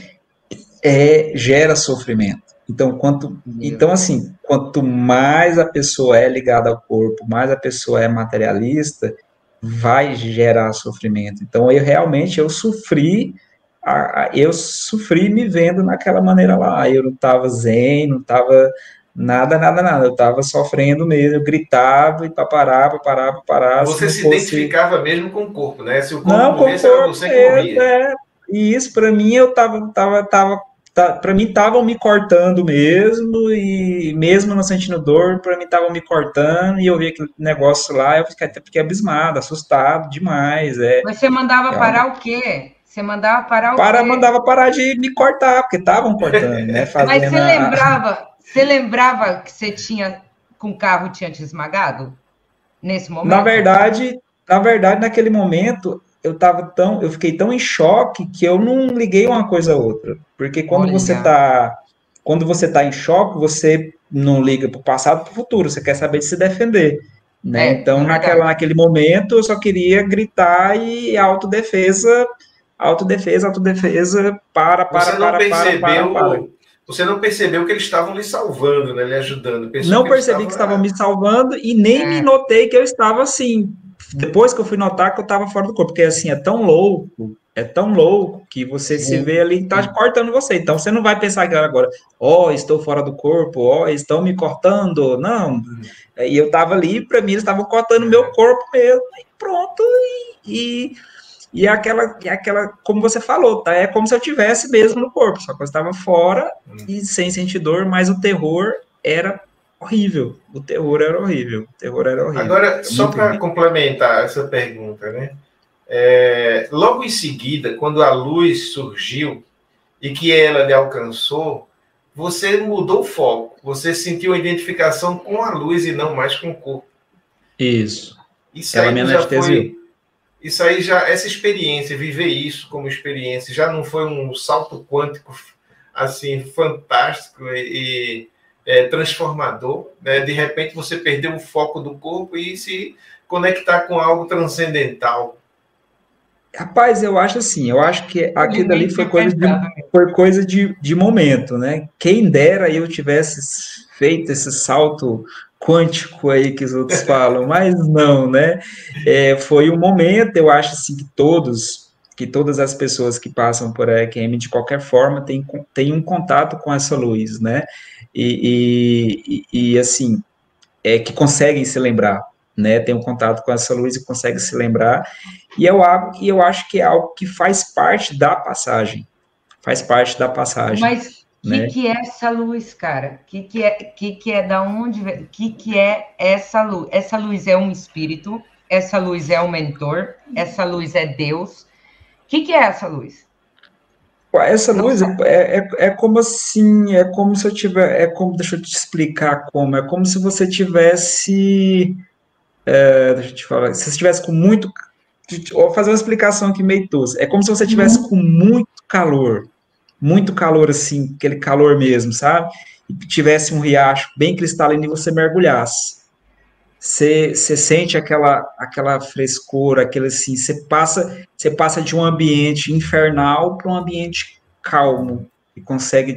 S3: Gera sofrimento. Então, quanto mais a pessoa é ligada ao corpo, mais a pessoa é materialista, vai gerar sofrimento. Então, eu sofri me vendo naquela maneira lá. Eu não estava zen, não estava nada. Eu estava sofrendo mesmo, eu gritava e parar.
S4: Você se identificava mesmo com o corpo, né? Se o corpo
S3: não,
S4: morresse, era você que morria.
S3: E isso, para mim, para mim, estavam me cortando mesmo, e mesmo não sentindo dor, para mim, estavam me cortando, e eu vi aquele negócio lá, eu fiquei abismado, assustado demais.
S2: Mas você mandava parar o quê? Você mandava parar o quê?
S3: Mandava parar de me cortar, porque estavam cortando, né?
S2: Mas você lembrava que você com o carro tinha te esmagado? Nesse momento?
S3: Na verdade, naquele momento, eu fiquei tão em choque que eu não liguei uma coisa a outra. Porque quando você tá em choque, você não liga para o passado e para o futuro, você quer saber de se defender. Né? Então, naquele momento, eu só queria gritar e autodefesa, para.
S4: Você não percebeu que eles estavam lhe salvando, né? Lhe ajudando.
S3: Não percebi que estavam me salvando e nem me notei que eu estava assim. Depois que eu fui notar que eu estava fora do corpo, porque assim, é tão louco que você se vê ali e está cortando você. Então você não vai pensar que agora, estou fora do corpo, estão me cortando. Não. E eu estava ali, para mim, eles estavam cortando meu corpo mesmo, e pronto. E aquela, como você falou, tá? É como se eu tivesse mesmo no corpo, só que eu estava fora e sem sentir dor, mas o terror era horrível.
S4: Agora, só para complementar essa pergunta, né? Logo em seguida, quando a luz surgiu e que ela lhe alcançou, você mudou o foco. Você sentiu a identificação com a luz e não mais com o corpo.
S3: Isso.
S4: Ela me anestesiou. Isso aí essa experiência, viver isso como experiência, já não foi um salto quântico assim fantástico e transformador, né? De repente você perdeu o foco do corpo e se conectar com algo transcendental.
S3: Rapaz, eu acho que aquilo ali foi coisa de momento, né? Quem dera eu tivesse feito esse salto quântico aí que os outros falam, mas não, né? Foi um momento, eu acho assim que todas as pessoas que passam por EQM de qualquer forma têm um contato com essa luz, né? E assim, que conseguem se lembrar, né? Tem um contato com essa luz e conseguem se lembrar, e eu acho que é algo que faz parte da passagem.
S2: Mas o que é essa luz, cara? O que é da onde? O que é essa luz? Essa luz é um espírito? Essa luz é um mentor? Essa luz é Deus? O que é essa luz?
S3: Essa luz é como assim, deixa eu te explicar como, é como se você tivesse, deixa eu te falar, se você tivesse com muito, vou fazer uma explicação aqui meio tosca, é como se você tivesse com muito calor assim, aquele calor mesmo, sabe? E tivesse um riacho bem cristalino e você mergulhasse. você sente aquela frescura, aquele assim, você passa de um ambiente infernal para um ambiente calmo e consegue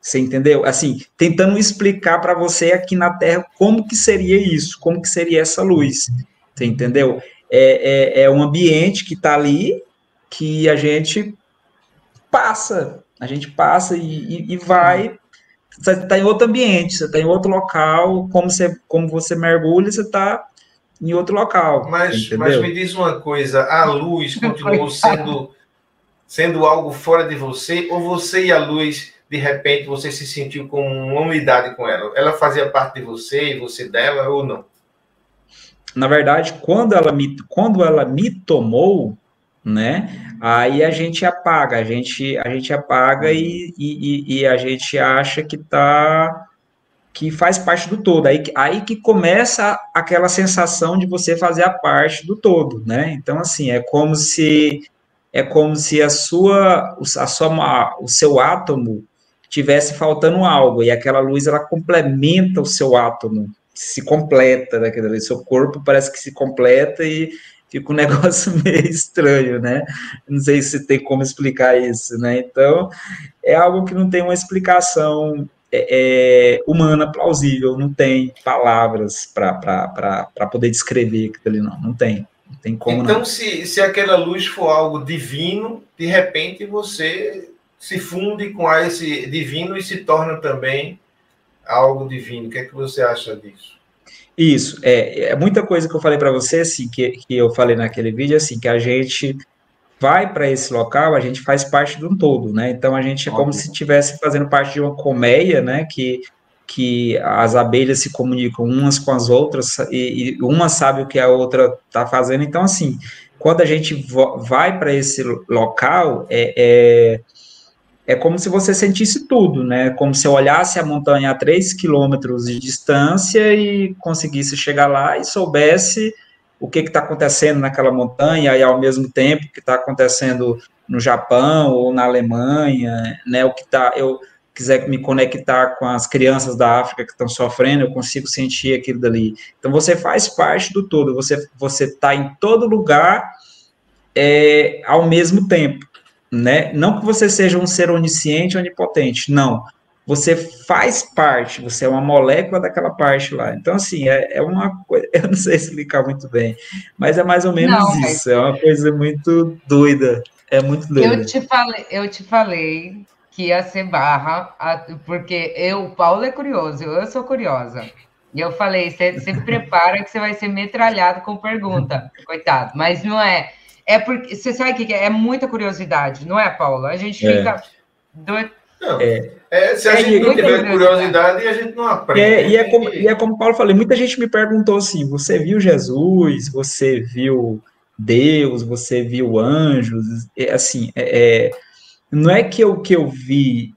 S3: você entendeu? Assim, tentando explicar para você aqui na Terra como que seria isso, como que seria essa luz, você entendeu? É um ambiente que está ali, que a gente passa e vai. Você está em outro ambiente, você está em outro local, como você mergulha, você está em outro local,
S4: Mas
S3: entendeu?
S4: me diz uma coisa, a luz continuou sendo algo fora de você, ou você e a luz, de repente, você se sentiu como uma unidade com ela? Ela fazia parte de você e você dela, ou não?
S3: Na verdade, quando ela me tomou, né? Aí a gente apaga, a gente apaga e a gente acha que faz parte do todo. Aí que começa aquela sensação de você fazer a parte do todo, né? Então, assim, é como se o seu átomo tivesse faltando algo, e aquela luz ela complementa o seu átomo, se completa daquilo ali. Seu corpo parece que se completa e fica um negócio meio estranho, né? Não sei se tem como explicar isso, né? Então, é algo que não tem uma explicação humana plausível, não tem palavras para poder descrever aquilo ali, não tem. Não tem como,
S4: então,
S3: não.
S4: se aquela luz for algo divino, de repente você se funde com esse divino e se torna também algo divino. O que é que você acha disso?
S3: Isso, muita coisa que eu falei para você, assim, que eu falei naquele vídeo, assim, que a gente vai para esse local, a gente faz parte de um todo, né? Então a gente é como se estivesse fazendo parte de uma colmeia, né? Que as abelhas se comunicam umas com as outras e uma sabe o que a outra está fazendo. Então, assim, quando a gente vai para esse local, é como se você sentisse tudo, né? Como se eu olhasse a montanha a 3 quilômetros de distância e conseguisse chegar lá e soubesse o que está acontecendo naquela montanha e ao mesmo tempo que está acontecendo no Japão ou na Alemanha, né? Eu quiser me conectar com as crianças da África que estão sofrendo, eu consigo sentir aquilo dali. Então você faz parte do todo, você está em todo lugar ao mesmo tempo, né? Não que você seja um ser onisciente, onipotente, não. Você faz parte, você é uma molécula daquela parte lá. Então, assim, é uma coisa, eu não sei explicar muito bem, mas é mais ou menos isso, é uma coisa muito doida, é muito doida.
S2: Eu te falei que ia ser barra, porque o Paulo é curioso, eu sou curiosa. E eu falei, você se prepara que você vai ser metralhado com pergunta, coitado, mas não é. É porque, você sabe o que é? É muita curiosidade, não é, Paulo? A gente fica doido.
S4: Não, se a gente não tiver curiosidade, a gente não aprende.
S3: E é como o Paulo falou, muita gente me perguntou assim, você viu Jesus, você viu Deus, você viu anjos, assim, não é que eu vi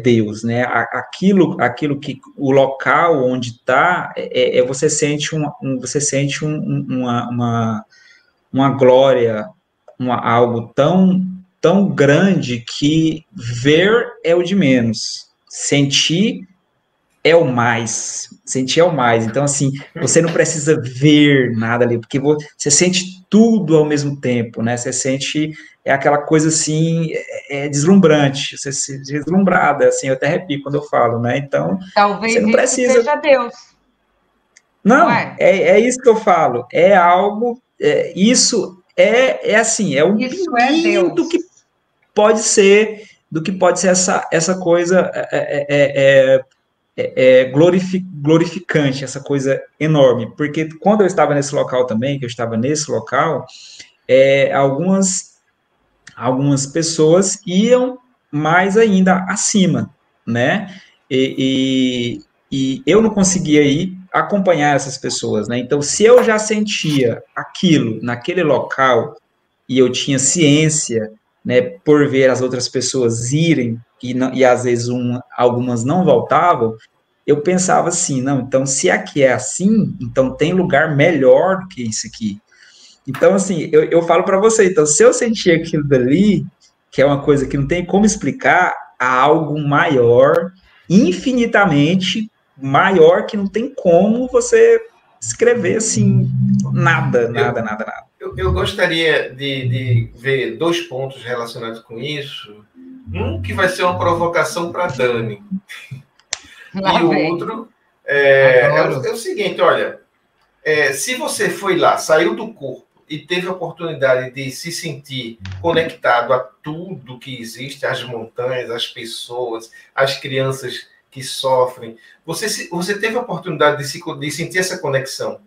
S3: Deus, né? Aquilo que o local onde está, você sente uma glória, algo tão grande que ver é o de menos, sentir é o mais, Então, assim, você não precisa ver nada ali, porque você sente tudo ao mesmo tempo, né? Você sente aquela coisa assim, deslumbrante, você se deslumbrada, assim, eu até arrepio quando eu falo, né? Então,
S2: talvez
S3: você não precisa.
S2: Seja Deus.
S3: Não, é isso que eu falo. É algo. Isso assim, é um pinguim do que pode ser, essa coisa glorificante, essa coisa enorme. Porque quando eu estava nesse local também, algumas pessoas iam mais ainda acima, né? E eu não conseguia ir acompanhar essas pessoas, né? Então, se eu já sentia aquilo naquele local e eu tinha ciência, né, por ver as outras pessoas irem e às vezes algumas não voltavam, eu pensava assim, não, então se aqui é assim, então tem lugar melhor do que isso aqui. Então, assim, eu falo para você, então, se eu sentir aquilo dali, que é uma coisa que não tem como explicar, há algo maior, infinitamente maior, que não tem como você descrever, assim, nada.
S4: Eu gostaria de ver 2 pontos relacionados com isso. Um que vai ser uma provocação para Dani.
S2: Lá
S4: e o
S2: vem.
S4: outro é o seguinte, olha, se você foi lá, saiu do corpo e teve a oportunidade de se sentir conectado a tudo que existe, as montanhas, as pessoas, as crianças que sofrem, você teve a oportunidade de sentir essa conexão.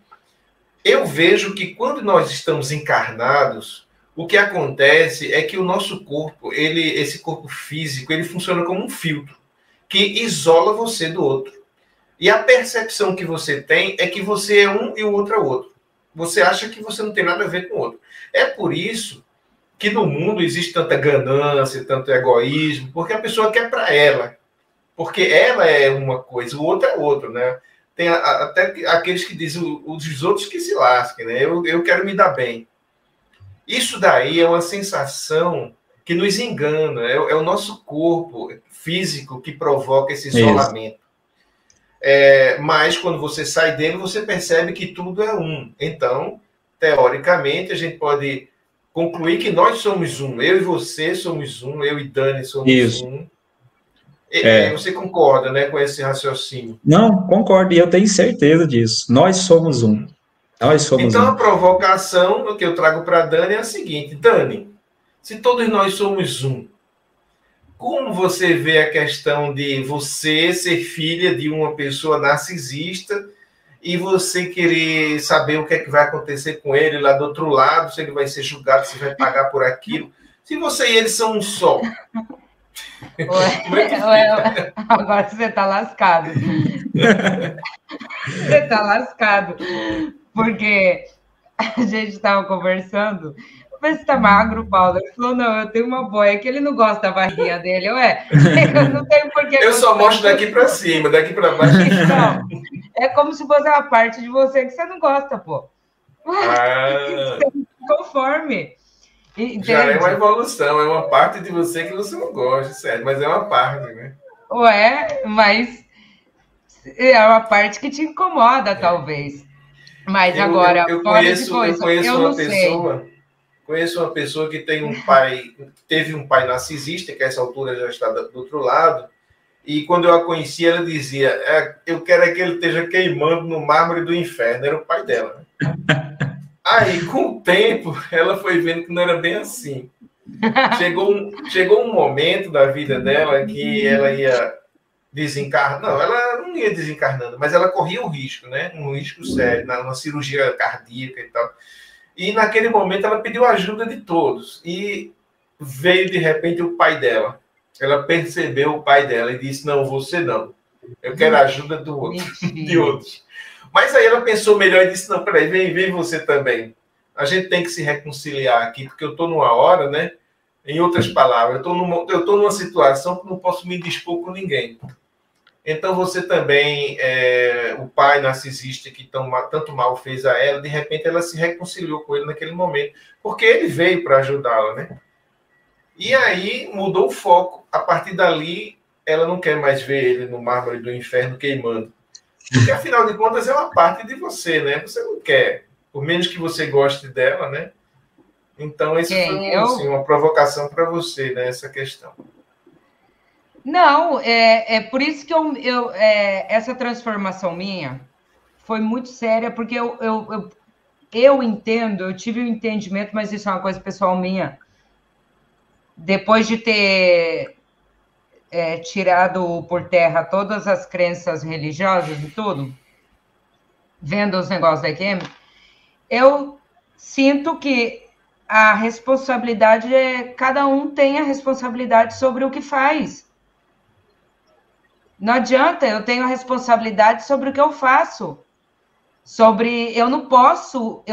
S4: Eu vejo que quando nós estamos encarnados, o que acontece é que o nosso corpo, esse corpo físico, ele funciona como um filtro que isola você do outro. E a percepção que você tem é que você é um e o outro é outro. Você acha que você não tem nada a ver com o outro. É por isso que no mundo existe tanta ganância, tanto egoísmo, porque a pessoa quer para ela. Porque ela é uma coisa, o outro é outro, né? Tem até aqueles que dizem os outros que se lasquem, né? Eu quero me dar bem. Isso daí é uma sensação que nos engana. É o nosso corpo físico que provoca esse isolamento. Mas quando você sai dele, você percebe que tudo é um. Então, teoricamente, a gente pode concluir que nós somos um. Eu e você somos um, eu e Dani somos um. Você concorda, né, com esse raciocínio?
S3: Não, concordo, e eu tenho certeza disso. Nós somos um.
S4: Então, a provocação que eu trago para a Dani é a seguinte. Dani, se todos nós somos um, como você vê a questão de você ser filha de uma pessoa narcisista e você querer saber o que é que vai acontecer com ele lá do outro lado, se ele vai ser julgado, se vai pagar por aquilo? Se você e ele são um só.
S2: Agora você está lascado. Você está lascado. Porque a gente estava conversando. Vê se tá magro, Paulo. Ele falou, não, eu tenho uma boia, que ele não gosta da barriguinha dele. Eu não tenho porquê.
S4: Eu só mostro daqui para cima, daqui para baixo.
S2: Não, é como se fosse uma parte de você que você não gosta, pô. Conforme. Entende?
S4: Já é uma evolução, é uma parte de você que você não gosta, certo? Mas é uma parte, né?
S2: Mas é uma parte que te incomoda, talvez. Mas agora,
S4: eu conheço uma pessoa que tem teve um pai narcisista, que a essa altura já está do outro lado, e quando eu a conheci, ela dizia, eu quero que ele esteja queimando no mármore do inferno, era o pai dela, né? Aí, com o tempo, ela foi vendo que não era bem assim. Chegou um momento da vida dela que ela ia desencarnar. Não, ela não ia desencarnando, mas ela corria um risco, né? Um risco sério, numa cirurgia cardíaca e tal. E naquele momento ela pediu ajuda de todos. E veio, de repente, o pai dela. Ela percebeu o pai dela e disse, não, você não. Eu quero a ajuda de outros. Mas aí ela pensou melhor e disse, não, peraí, vem você também. A gente tem que se reconciliar aqui, porque eu estou numa hora, né? Em outras palavras, eu estou numa situação que não posso me dispor com ninguém. Então você também, o pai narcisista que tanto mal fez a ela, de repente ela se reconciliou com ele naquele momento, porque ele veio para ajudá-la, né? E aí mudou o foco. A partir dali, ela não quer mais ver ele no mármore do inferno queimando. Porque, afinal de contas, é uma parte de você, né? Você não quer, por menos que você goste dela, né? Então, isso foi assim, uma provocação para você, né? Essa questão.
S2: Não, por isso que essa transformação minha foi muito séria, porque eu entendo, eu tive um entendimento, mas isso é uma coisa pessoal minha. Depois de ter tirado por terra todas as crenças religiosas e tudo, vendo os negócios da EQM, eu sinto que a responsabilidade cada um tem a responsabilidade sobre o que faz. Não adianta, eu tenho a responsabilidade sobre o que eu faço. Eu não posso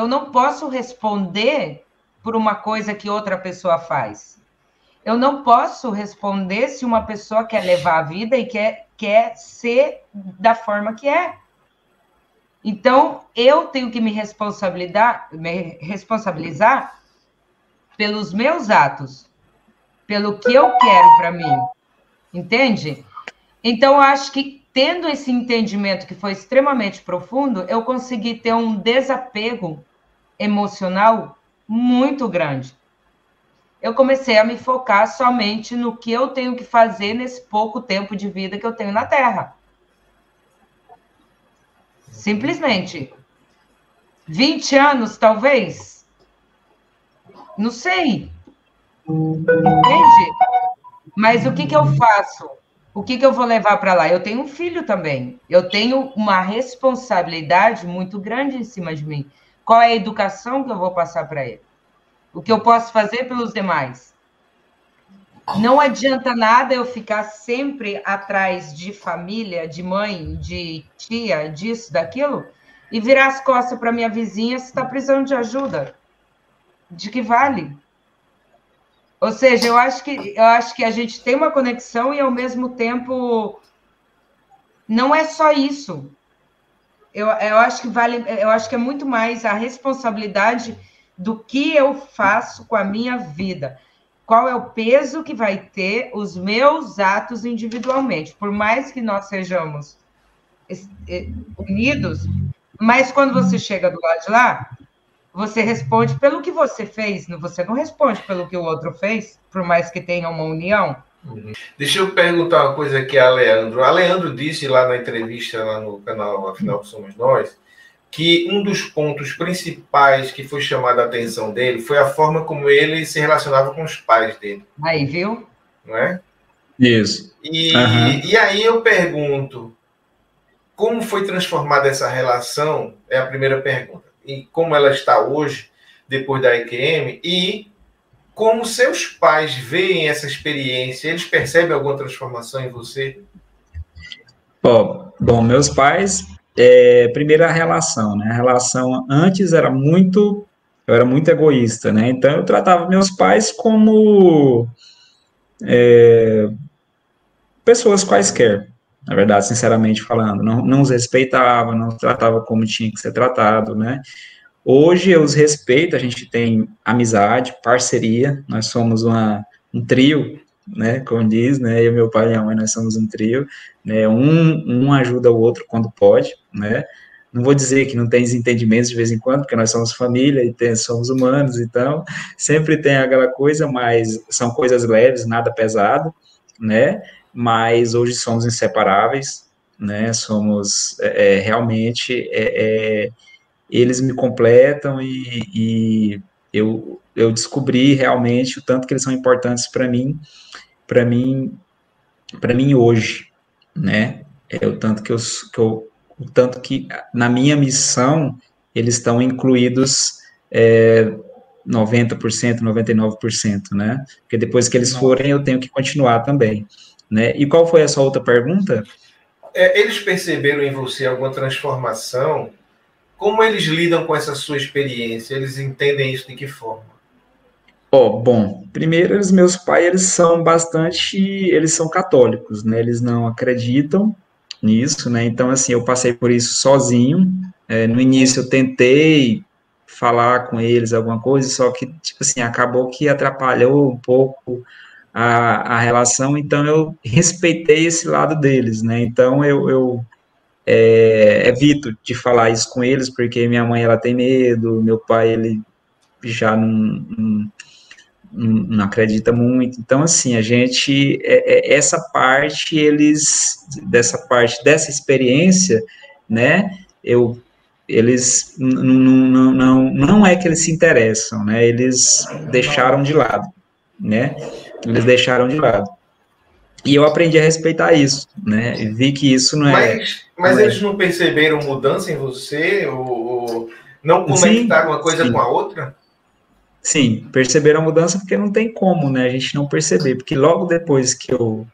S2: responder por uma coisa que outra pessoa faz. Eu não posso responder se uma pessoa quer levar a vida e quer ser da forma que é. Então, eu tenho que me responsabilizar pelos meus atos, pelo que eu quero para mim. Entende? Então, eu acho que tendo esse entendimento que foi extremamente profundo, eu consegui ter um desapego emocional muito grande. Eu comecei a me focar somente no que eu tenho que fazer nesse pouco tempo de vida que eu tenho na Terra. Simplesmente. 20 anos, talvez? Não sei. Entende? Mas o que que eu faço? O que que eu vou levar para lá? Eu tenho um filho também. Eu tenho uma responsabilidade muito grande em cima de mim. Qual é a educação que eu vou passar para ele? O que eu posso fazer pelos demais? Não adianta nada eu ficar sempre atrás de família, de mãe, de tia, disso, daquilo, e virar as costas para minha vizinha se está precisando de ajuda. De que vale? Ou seja, eu acho que a gente tem uma conexão e, ao mesmo tempo, não é só isso. Eu acho que vale, eu acho que é muito mais a responsabilidade do que eu faço com a minha vida. Qual é o peso que vai ter os meus atos individualmente? Por mais que nós sejamos unidos, mas quando você chega do lado de lá, você responde pelo que você fez, você não responde pelo que o outro fez, por mais que tenha uma união.
S4: Deixa eu perguntar uma coisa aqui a Leandro. A Leandro disse lá na entrevista, lá no canal Afinal Somos Nós, que um dos pontos principais que foi chamada a atenção dele foi a forma como ele se relacionava com os pais dele.
S2: Aí, viu?
S4: Não é?
S3: Isso.
S4: E aí eu pergunto, como foi transformada essa relação? É a primeira pergunta. E como ela está hoje, depois da EQM, e como seus pais veem essa experiência, eles percebem alguma transformação em você?
S3: Bom, meus pais, primeiro a relação, né? A relação antes eu era muito egoísta, né? Então eu tratava meus pais como pessoas quaisquer, na verdade, sinceramente falando. Não os respeitava, não os tratava como tinha que ser tratado, né? Hoje eu os respeito, a gente tem amizade, parceria, nós somos um trio, né, como diz, né, eu, meu pai e minha mãe, nós somos um trio, né, um ajuda o outro quando pode, né, não vou dizer que não tem desentendimentos de vez em quando, porque nós somos família e somos humanos, então sempre tem aquela coisa, mas são coisas leves, nada pesado, né, mas hoje somos inseparáveis, né, somos realmente... eles me completam e eu descobri realmente o tanto que eles são importantes para mim hoje, né? O tanto que na minha missão eles estão incluídos 90%, 99%, né? Porque depois que eles forem, eu tenho que continuar também, né? E qual foi a sua outra pergunta?
S4: Eles perceberam em você alguma transformação? Como eles lidam com essa sua experiência? Eles entendem isso de que forma?
S3: Bom, primeiro, meus pais, eles são católicos, né? Eles não acreditam nisso, né? Então, assim, eu passei por isso sozinho. No início, eu tentei falar com eles alguma coisa, só que, tipo assim, acabou que atrapalhou um pouco a relação, então eu respeitei esse lado deles, né? Então, eu evito de falar isso com eles, porque minha mãe, ela tem medo, meu pai, ele já não acredita muito, então, assim, a gente, essa parte, dessa experiência, né, eles, não é que eles se interessam, né, eles deixaram de lado, né, E eu aprendi a respeitar isso, né? E vi que isso não é...
S4: Mas eles não perceberam mudança em você? Ou não conectaram uma coisa com a outra?
S3: Sim, perceberam a mudança porque não tem como, né? A gente não perceber. Porque logo depois que eu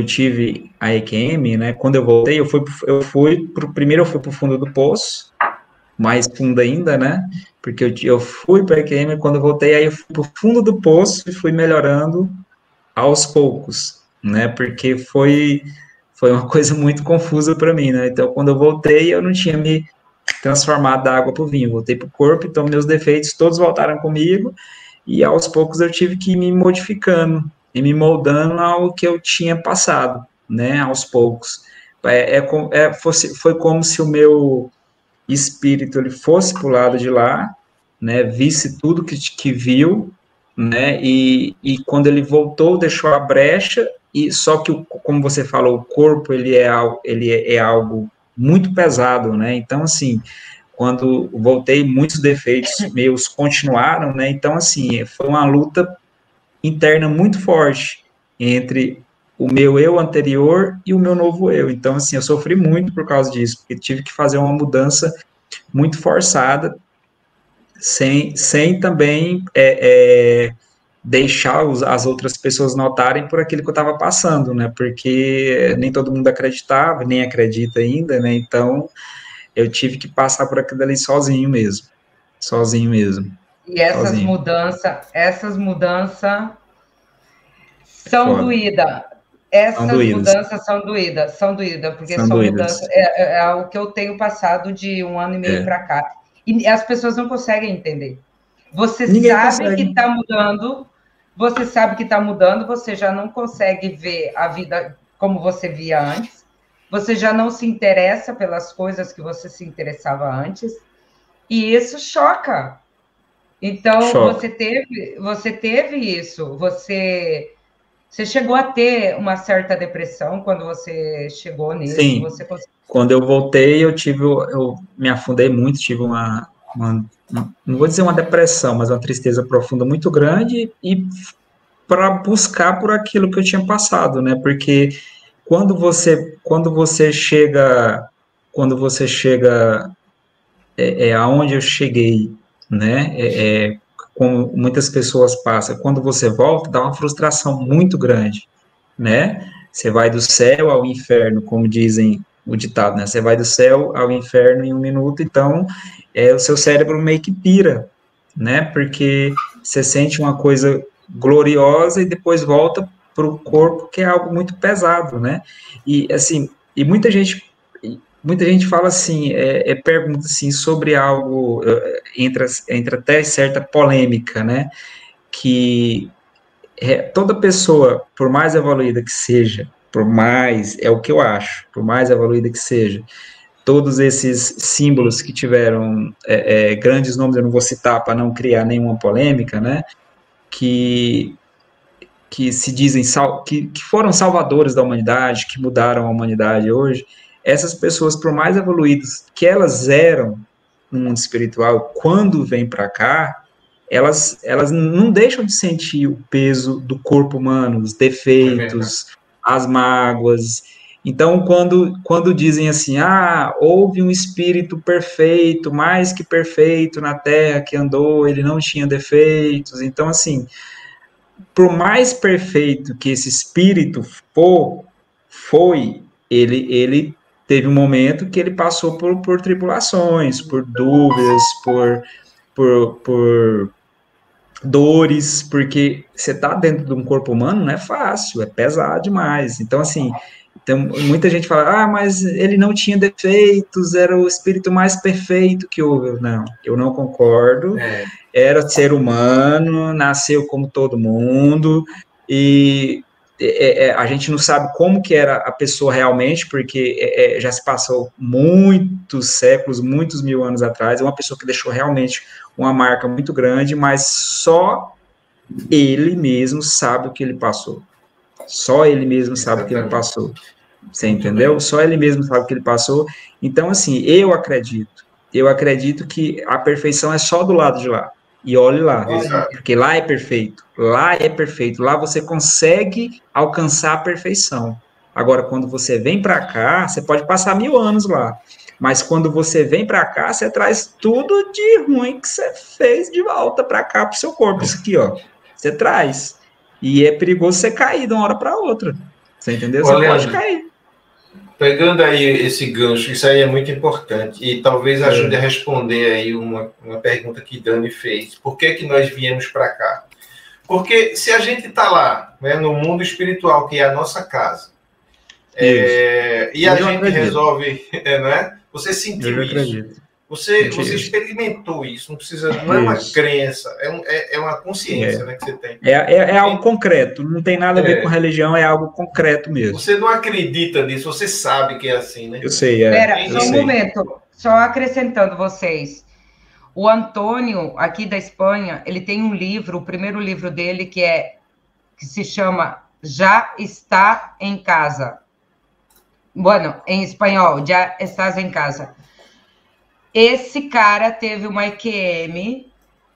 S3: tive a EQM, né? Quando eu voltei, primeiro eu fui para o fundo do poço, mais fundo ainda, né? Porque eu fui para a EQM, quando eu voltei, aí eu fui para o fundo do poço e fui melhorando aos poucos, né, porque foi uma coisa muito confusa para mim, né, então quando eu voltei, eu não tinha me transformado da água para o vinho, voltei para o corpo, então meus defeitos todos voltaram comigo, e aos poucos eu tive que ir me modificando, e me moldando ao que eu tinha passado, né, aos poucos, foi como se o meu espírito ele fosse para o lado de lá, né, visse tudo que viu, né, e quando ele voltou, deixou a brecha, e só que, como você falou, o corpo ele é algo muito pesado, né, então, assim, quando voltei, muitos defeitos meus continuaram, né, então, assim, foi uma luta interna muito forte entre o meu eu anterior e o meu novo eu, então, assim, eu sofri muito por causa disso, porque tive que fazer uma mudança muito forçada, sem também deixar as outras pessoas notarem por aquilo que eu estava passando, né? Porque nem todo mundo acreditava, nem acredita ainda, né? Então, eu tive que passar por aquilo ali sozinho mesmo. Sozinho mesmo.
S2: E essas
S3: sozinho.
S2: mudanças são doídas. Essas mudanças são doídas, porque são mudanças. É o que eu tenho passado de 1 ano e meio para cá. E as pessoas não conseguem entender. Ninguém sabe que está mudando, você sabe que está mudando, você já não consegue ver a vida como você via antes, você já não se interessa pelas coisas que você se interessava antes, e isso choca. Então, você teve isso, você chegou a ter uma certa depressão quando você chegou nisso?
S3: Sim, quando eu voltei, eu me afundei muito, tive não vou dizer uma depressão, mas uma tristeza profunda muito grande, e para buscar por aquilo que eu tinha passado, né? Porque quando você chega aonde eu cheguei, né? Como muitas pessoas passam, quando você volta, dá uma frustração muito grande, né? Você vai do céu ao inferno, como dizem o ditado, né? Você vai do céu ao inferno em 1 minuto, então o seu cérebro meio que pira, né? Porque você sente uma coisa gloriosa e depois volta para o corpo, que é algo muito pesado, né? E assim, muita gente fala assim, pergunta assim sobre algo, entra até certa polêmica, né? Que toda pessoa, por mais evoluída que seja, é o que eu acho, por mais evoluída que seja, todos esses símbolos que tiveram grandes nomes, eu não vou citar para não criar nenhuma polêmica, né, que se dizem, que foram salvadores da humanidade, que mudaram a humanidade hoje, essas pessoas, por mais evoluídas que elas eram no mundo espiritual, quando vêm para cá, elas não deixam de sentir o peso do corpo humano, os defeitos, as mágoas. Então, quando dizem assim, houve um espírito perfeito, mais que perfeito na Terra que andou, ele não tinha defeitos. Então, assim, por mais perfeito que esse espírito foi, ele teve um momento que ele passou por tribulações, por dúvidas, por dores, porque você tá dentro de um corpo humano não é fácil, é pesado demais. Então, assim, muita gente fala, mas ele não tinha defeitos, era o espírito mais perfeito que houve. Não, eu não concordo. Era ser humano, nasceu como todo mundo, e a gente não sabe como que era a pessoa realmente, porque já se passou muitos séculos, muitos mil anos atrás, é uma pessoa que deixou realmente uma marca muito grande, mas só ele mesmo sabe o que ele passou. Só ele mesmo sabe o que ele passou. Você entendeu? Só ele mesmo sabe o que ele passou. Então, assim, eu acredito que a perfeição é só do lado de lá. E olhe lá, porque lá é perfeito. Lá você consegue alcançar a perfeição. Agora, quando você vem para cá, você pode passar 1000 anos lá. Mas quando você vem para cá, você traz tudo de ruim que você fez de volta para cá, para o seu corpo. Isso aqui, ó. Você traz. E é perigoso você cair de uma hora para outra. Você entendeu? Você pode cair.
S4: Pegando aí esse gancho, isso aí é muito importante. E talvez ajude a responder aí uma pergunta que Dani fez. Por que nós viemos para cá? Porque se a gente está lá, né, no mundo espiritual, que é a nossa casa, e a gente resolve, né? Você sentiu isso. Você experimentou isso, não é uma crença, é uma consciência, né, que você tem.
S3: É algo concreto, não tem nada a ver com religião, é algo concreto mesmo.
S4: Você não acredita nisso, você sabe que é assim, né?
S3: Eu sei,
S2: Pera, só um momento, só acrescentando vocês. O Antônio, aqui da Espanha, ele tem um livro, o primeiro livro dele, que se chama Já Está em Casa. Bueno, em espanhol, Já Estás em Casa. Esse cara teve uma EQM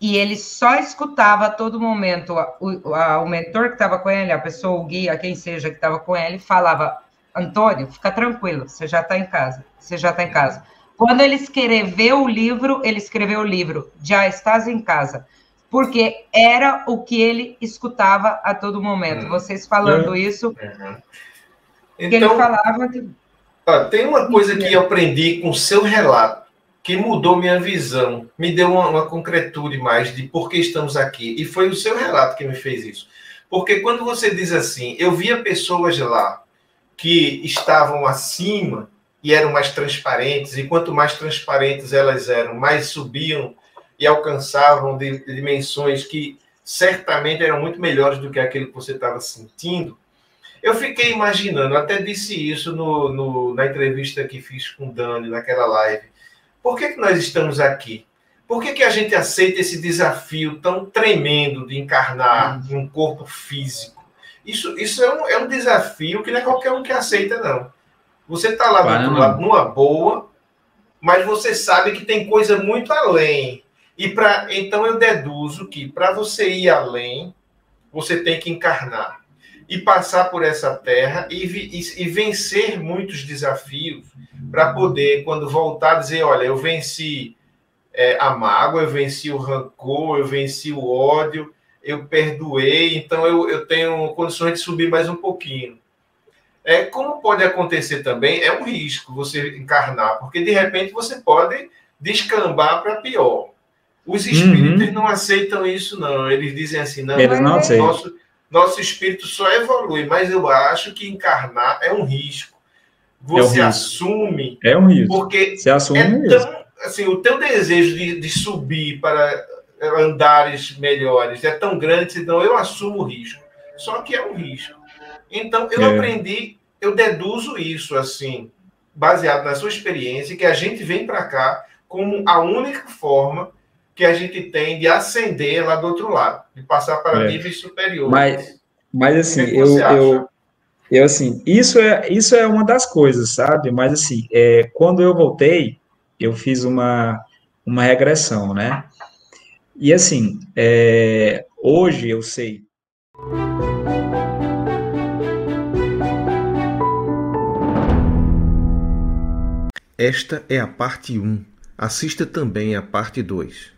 S2: e ele só escutava a todo momento o mentor que estava com ele, a pessoa, o guia, quem seja que estava com ele, falava: Antônio, fica tranquilo, você já está em casa, você já está em casa. Quando ele escreveu o livro, Já Estás em Casa, porque era o que ele escutava a todo momento. Vocês falando isso,
S4: Então,
S2: que ele falava que...
S4: Tem uma coisa que eu aprendi com o seu relato, que mudou minha visão, me deu uma concretude mais de por que estamos aqui. E foi o seu relato que me fez isso. Porque quando você diz assim, eu via pessoas lá que estavam acima e eram mais transparentes, e quanto mais transparentes elas eram, mais subiam e alcançavam de dimensões que certamente eram muito melhores do que aquilo que você estava sentindo. Eu fiquei imaginando, até disse isso na entrevista que fiz com o Dani, naquela live. Por que nós estamos aqui? Por que a gente aceita esse desafio tão tremendo de encarnar em um corpo físico? Isso é um desafio que não é qualquer um que aceita, não. Você está lá do outro lado, numa boa, mas você sabe que tem coisa muito além. Então eu deduzo que para você ir além, você tem que encarnar e passar por essa terra e vencer muitos desafios para poder, quando voltar, dizer, olha, eu venci a mágoa, eu venci o rancor, eu venci o ódio, eu perdoei, então eu tenho condições de subir mais um pouquinho. Como pode acontecer também, é um risco você encarnar, porque de repente você pode descambar para pior. Os espíritos não aceitam isso, não. Eles dizem assim, não,
S3: eles não aceitam.
S4: Nosso espírito só evolui, mas eu acho que encarnar é um risco. Você assume.
S3: É um risco.
S4: Porque
S3: você assume
S4: assim, o teu desejo de subir para andares melhores é tão grande, então eu assumo o risco. Só que é um risco. Então, eu aprendi, eu deduzo isso, assim, baseado na sua experiência, que a gente vem para cá como a única forma que a gente tem de ascender lá do outro lado, de passar para níveis superiores.
S3: Mas assim, eu assim, isso é uma das coisas, sabe? Mas assim, quando eu voltei, eu fiz uma regressão, né? E assim, hoje eu sei.
S1: Esta é a parte 1. Assista também a parte 2.